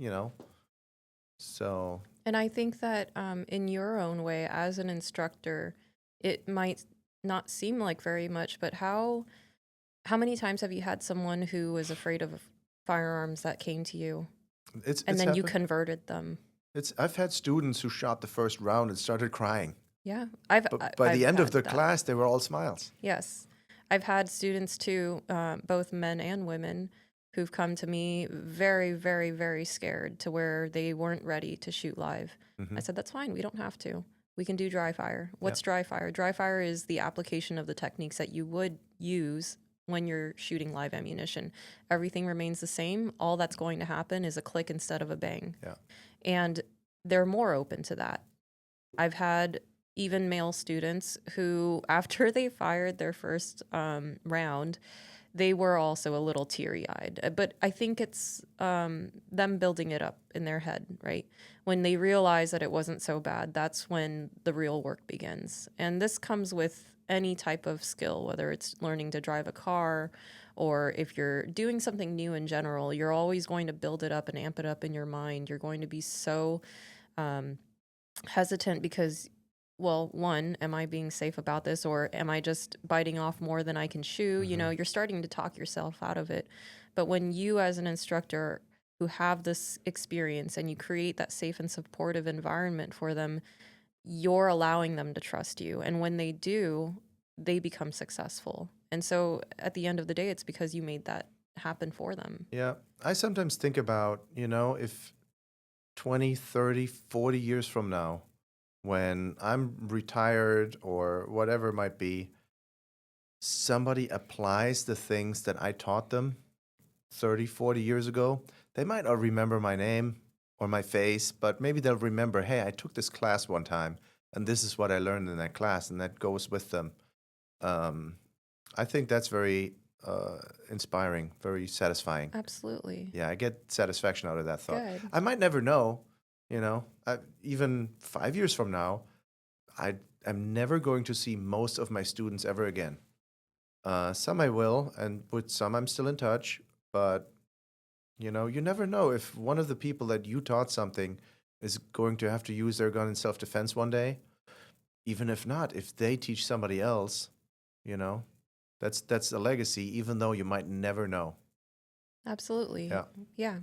[SPEAKER 1] so.
[SPEAKER 2] And I think that in your own way, as an instructor, it might not seem like very much, but how many times have you had someone who was afraid of firearms that came to you,
[SPEAKER 1] It's
[SPEAKER 2] and then you
[SPEAKER 1] happened.
[SPEAKER 2] converted them?
[SPEAKER 1] I've had students who shot the first round and started crying.
[SPEAKER 2] Yeah,
[SPEAKER 1] But by the end of the class, they were all smiles.
[SPEAKER 2] Yes, I've had students too, both men and women, who've come to me very, very, very scared to where they weren't ready to shoot live. I said, that's fine. We don't have to. We can do dry fire. What's dry fire? Dry fire is the application of the techniques that you would use when you're shooting live ammunition. Everything remains the same. All that's going to happen is a click instead of a bang.
[SPEAKER 1] Yeah.
[SPEAKER 2] And they're more open to that. I've had even male students who, after they fired their first round, they were also a little teary-eyed. But I think it's them building it up in their head, right? When they realize that it wasn't so bad, that's when the real work begins. And this comes with any type of skill, whether it's learning to drive a car or if you're doing something new in general, you're always going to build it up and amp it up in your mind. You're going to be so hesitant because, well, one, am I being safe about this, or am I just biting off more than I can chew? You're starting to talk yourself out of it. But when you, as an instructor who have this experience and you create that safe and supportive environment for them, you're allowing them to trust you. And when they do, they become successful. And so at the end of the day, it's because you made that happen for them.
[SPEAKER 1] Yeah. I sometimes think about, if 20, 30, 40 years from now, when I'm retired or whatever it might be, somebody applies the things that I taught them 30, 40 years ago, they might not remember my name or my face, but maybe they'll remember, hey, I took this class one time, and this is what I learned in that class, and that goes with them. I think that's very inspiring, very satisfying.
[SPEAKER 2] Absolutely.
[SPEAKER 1] Yeah, I get satisfaction out of that thought.
[SPEAKER 2] Good.
[SPEAKER 1] I might never know, even 5 years from now, I'm never going to see most of my students ever again. Some I will, and with some I'm still in touch, but you never know if one of the people that you taught something is going to have to use their gun in self-defense one day. Even if not, if they teach somebody else, that's a legacy, even though you might never know.
[SPEAKER 2] Absolutely.
[SPEAKER 1] Yeah.
[SPEAKER 2] Yeah.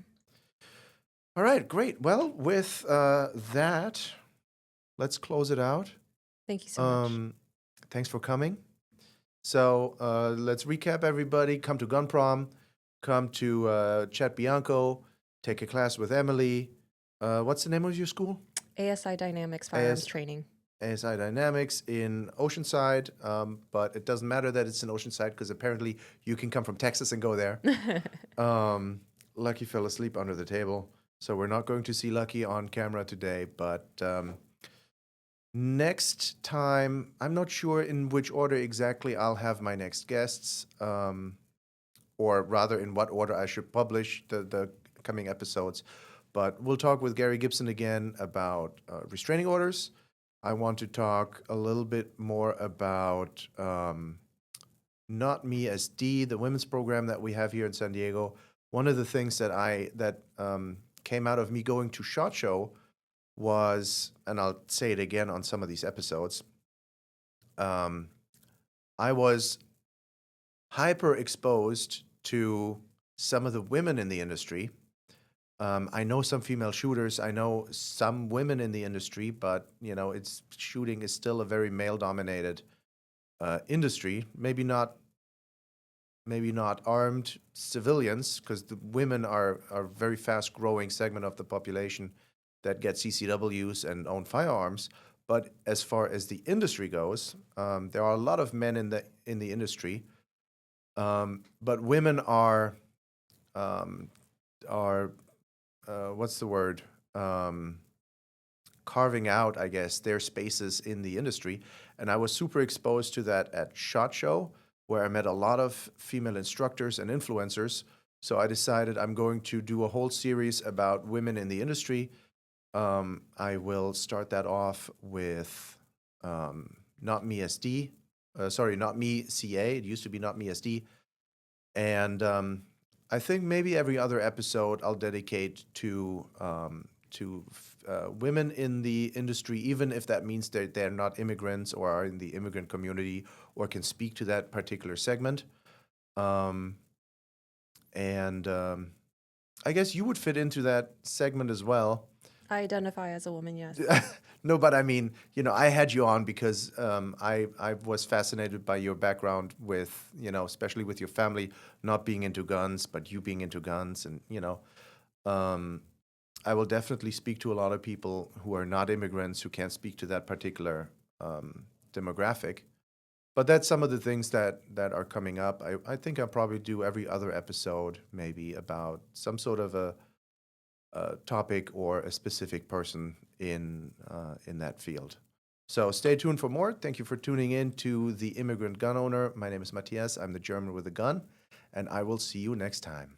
[SPEAKER 1] All right, great. Well, with that, let's close it out.
[SPEAKER 2] Thank you so much.
[SPEAKER 1] Thanks for coming. So let's recap, everybody. Come to Gun Prom. Come to Chat Bianco. Take a class with Emily. What's the name of your school?
[SPEAKER 2] ASI Dynamics Firearms Training.
[SPEAKER 1] ASI Dynamics in Oceanside. But it doesn't matter that it's in Oceanside because apparently you can come from Texas and go there. Lucky fell asleep under the table. So we're not going to see Lucky on camera today, but next time, I'm not sure in which order exactly I'll have my next guests, or rather in what order I should publish the coming episodes. But we'll talk with Gary Gibson again about restraining orders. I want to talk a little bit more about Not Me SD, the women's program that we have here in San Diego. One of the things that came out of me going to SHOT Show was, and I'll say it again on some of these episodes, I was hyper exposed to some of the women in the industry. I know some female shooters. I know some women in the industry, but shooting is still a very male-dominated industry. Maybe not armed civilians, because the women are a very fast-growing segment of the population that get CCWs and own firearms. But as far as the industry goes, there are a lot of men in the industry, but women are what's the word? Carving out, I guess, their spaces in the industry. And I was super exposed to that at SHOT Show, where I met a lot of female instructors and influencers. So I decided I'm going to do a whole series about women in the industry. I will start that off with Not Me SD. Not Me CA. It used to be Not Me SD. And I think maybe every other episode I'll dedicate to women in the industry, even if that means they're not immigrants or are in the immigrant community or can speak to that particular segment. I guess you would fit into that segment as well.
[SPEAKER 2] I identify as a woman, yes.
[SPEAKER 1] No, but I mean, I had you on because I was fascinated by your background with, especially with your family not being into guns, but you being into guns. And, I will definitely speak to a lot of people who are not immigrants who can't speak to that particular demographic. But that's some of the things that are coming up. I think I'll probably do every other episode maybe about some sort of a topic or a specific person in that field. So stay tuned for more. Thank you for tuning in to The Immigrant Gun Owner. My name is Matthias. I'm the German with a gun, and I will see you next time.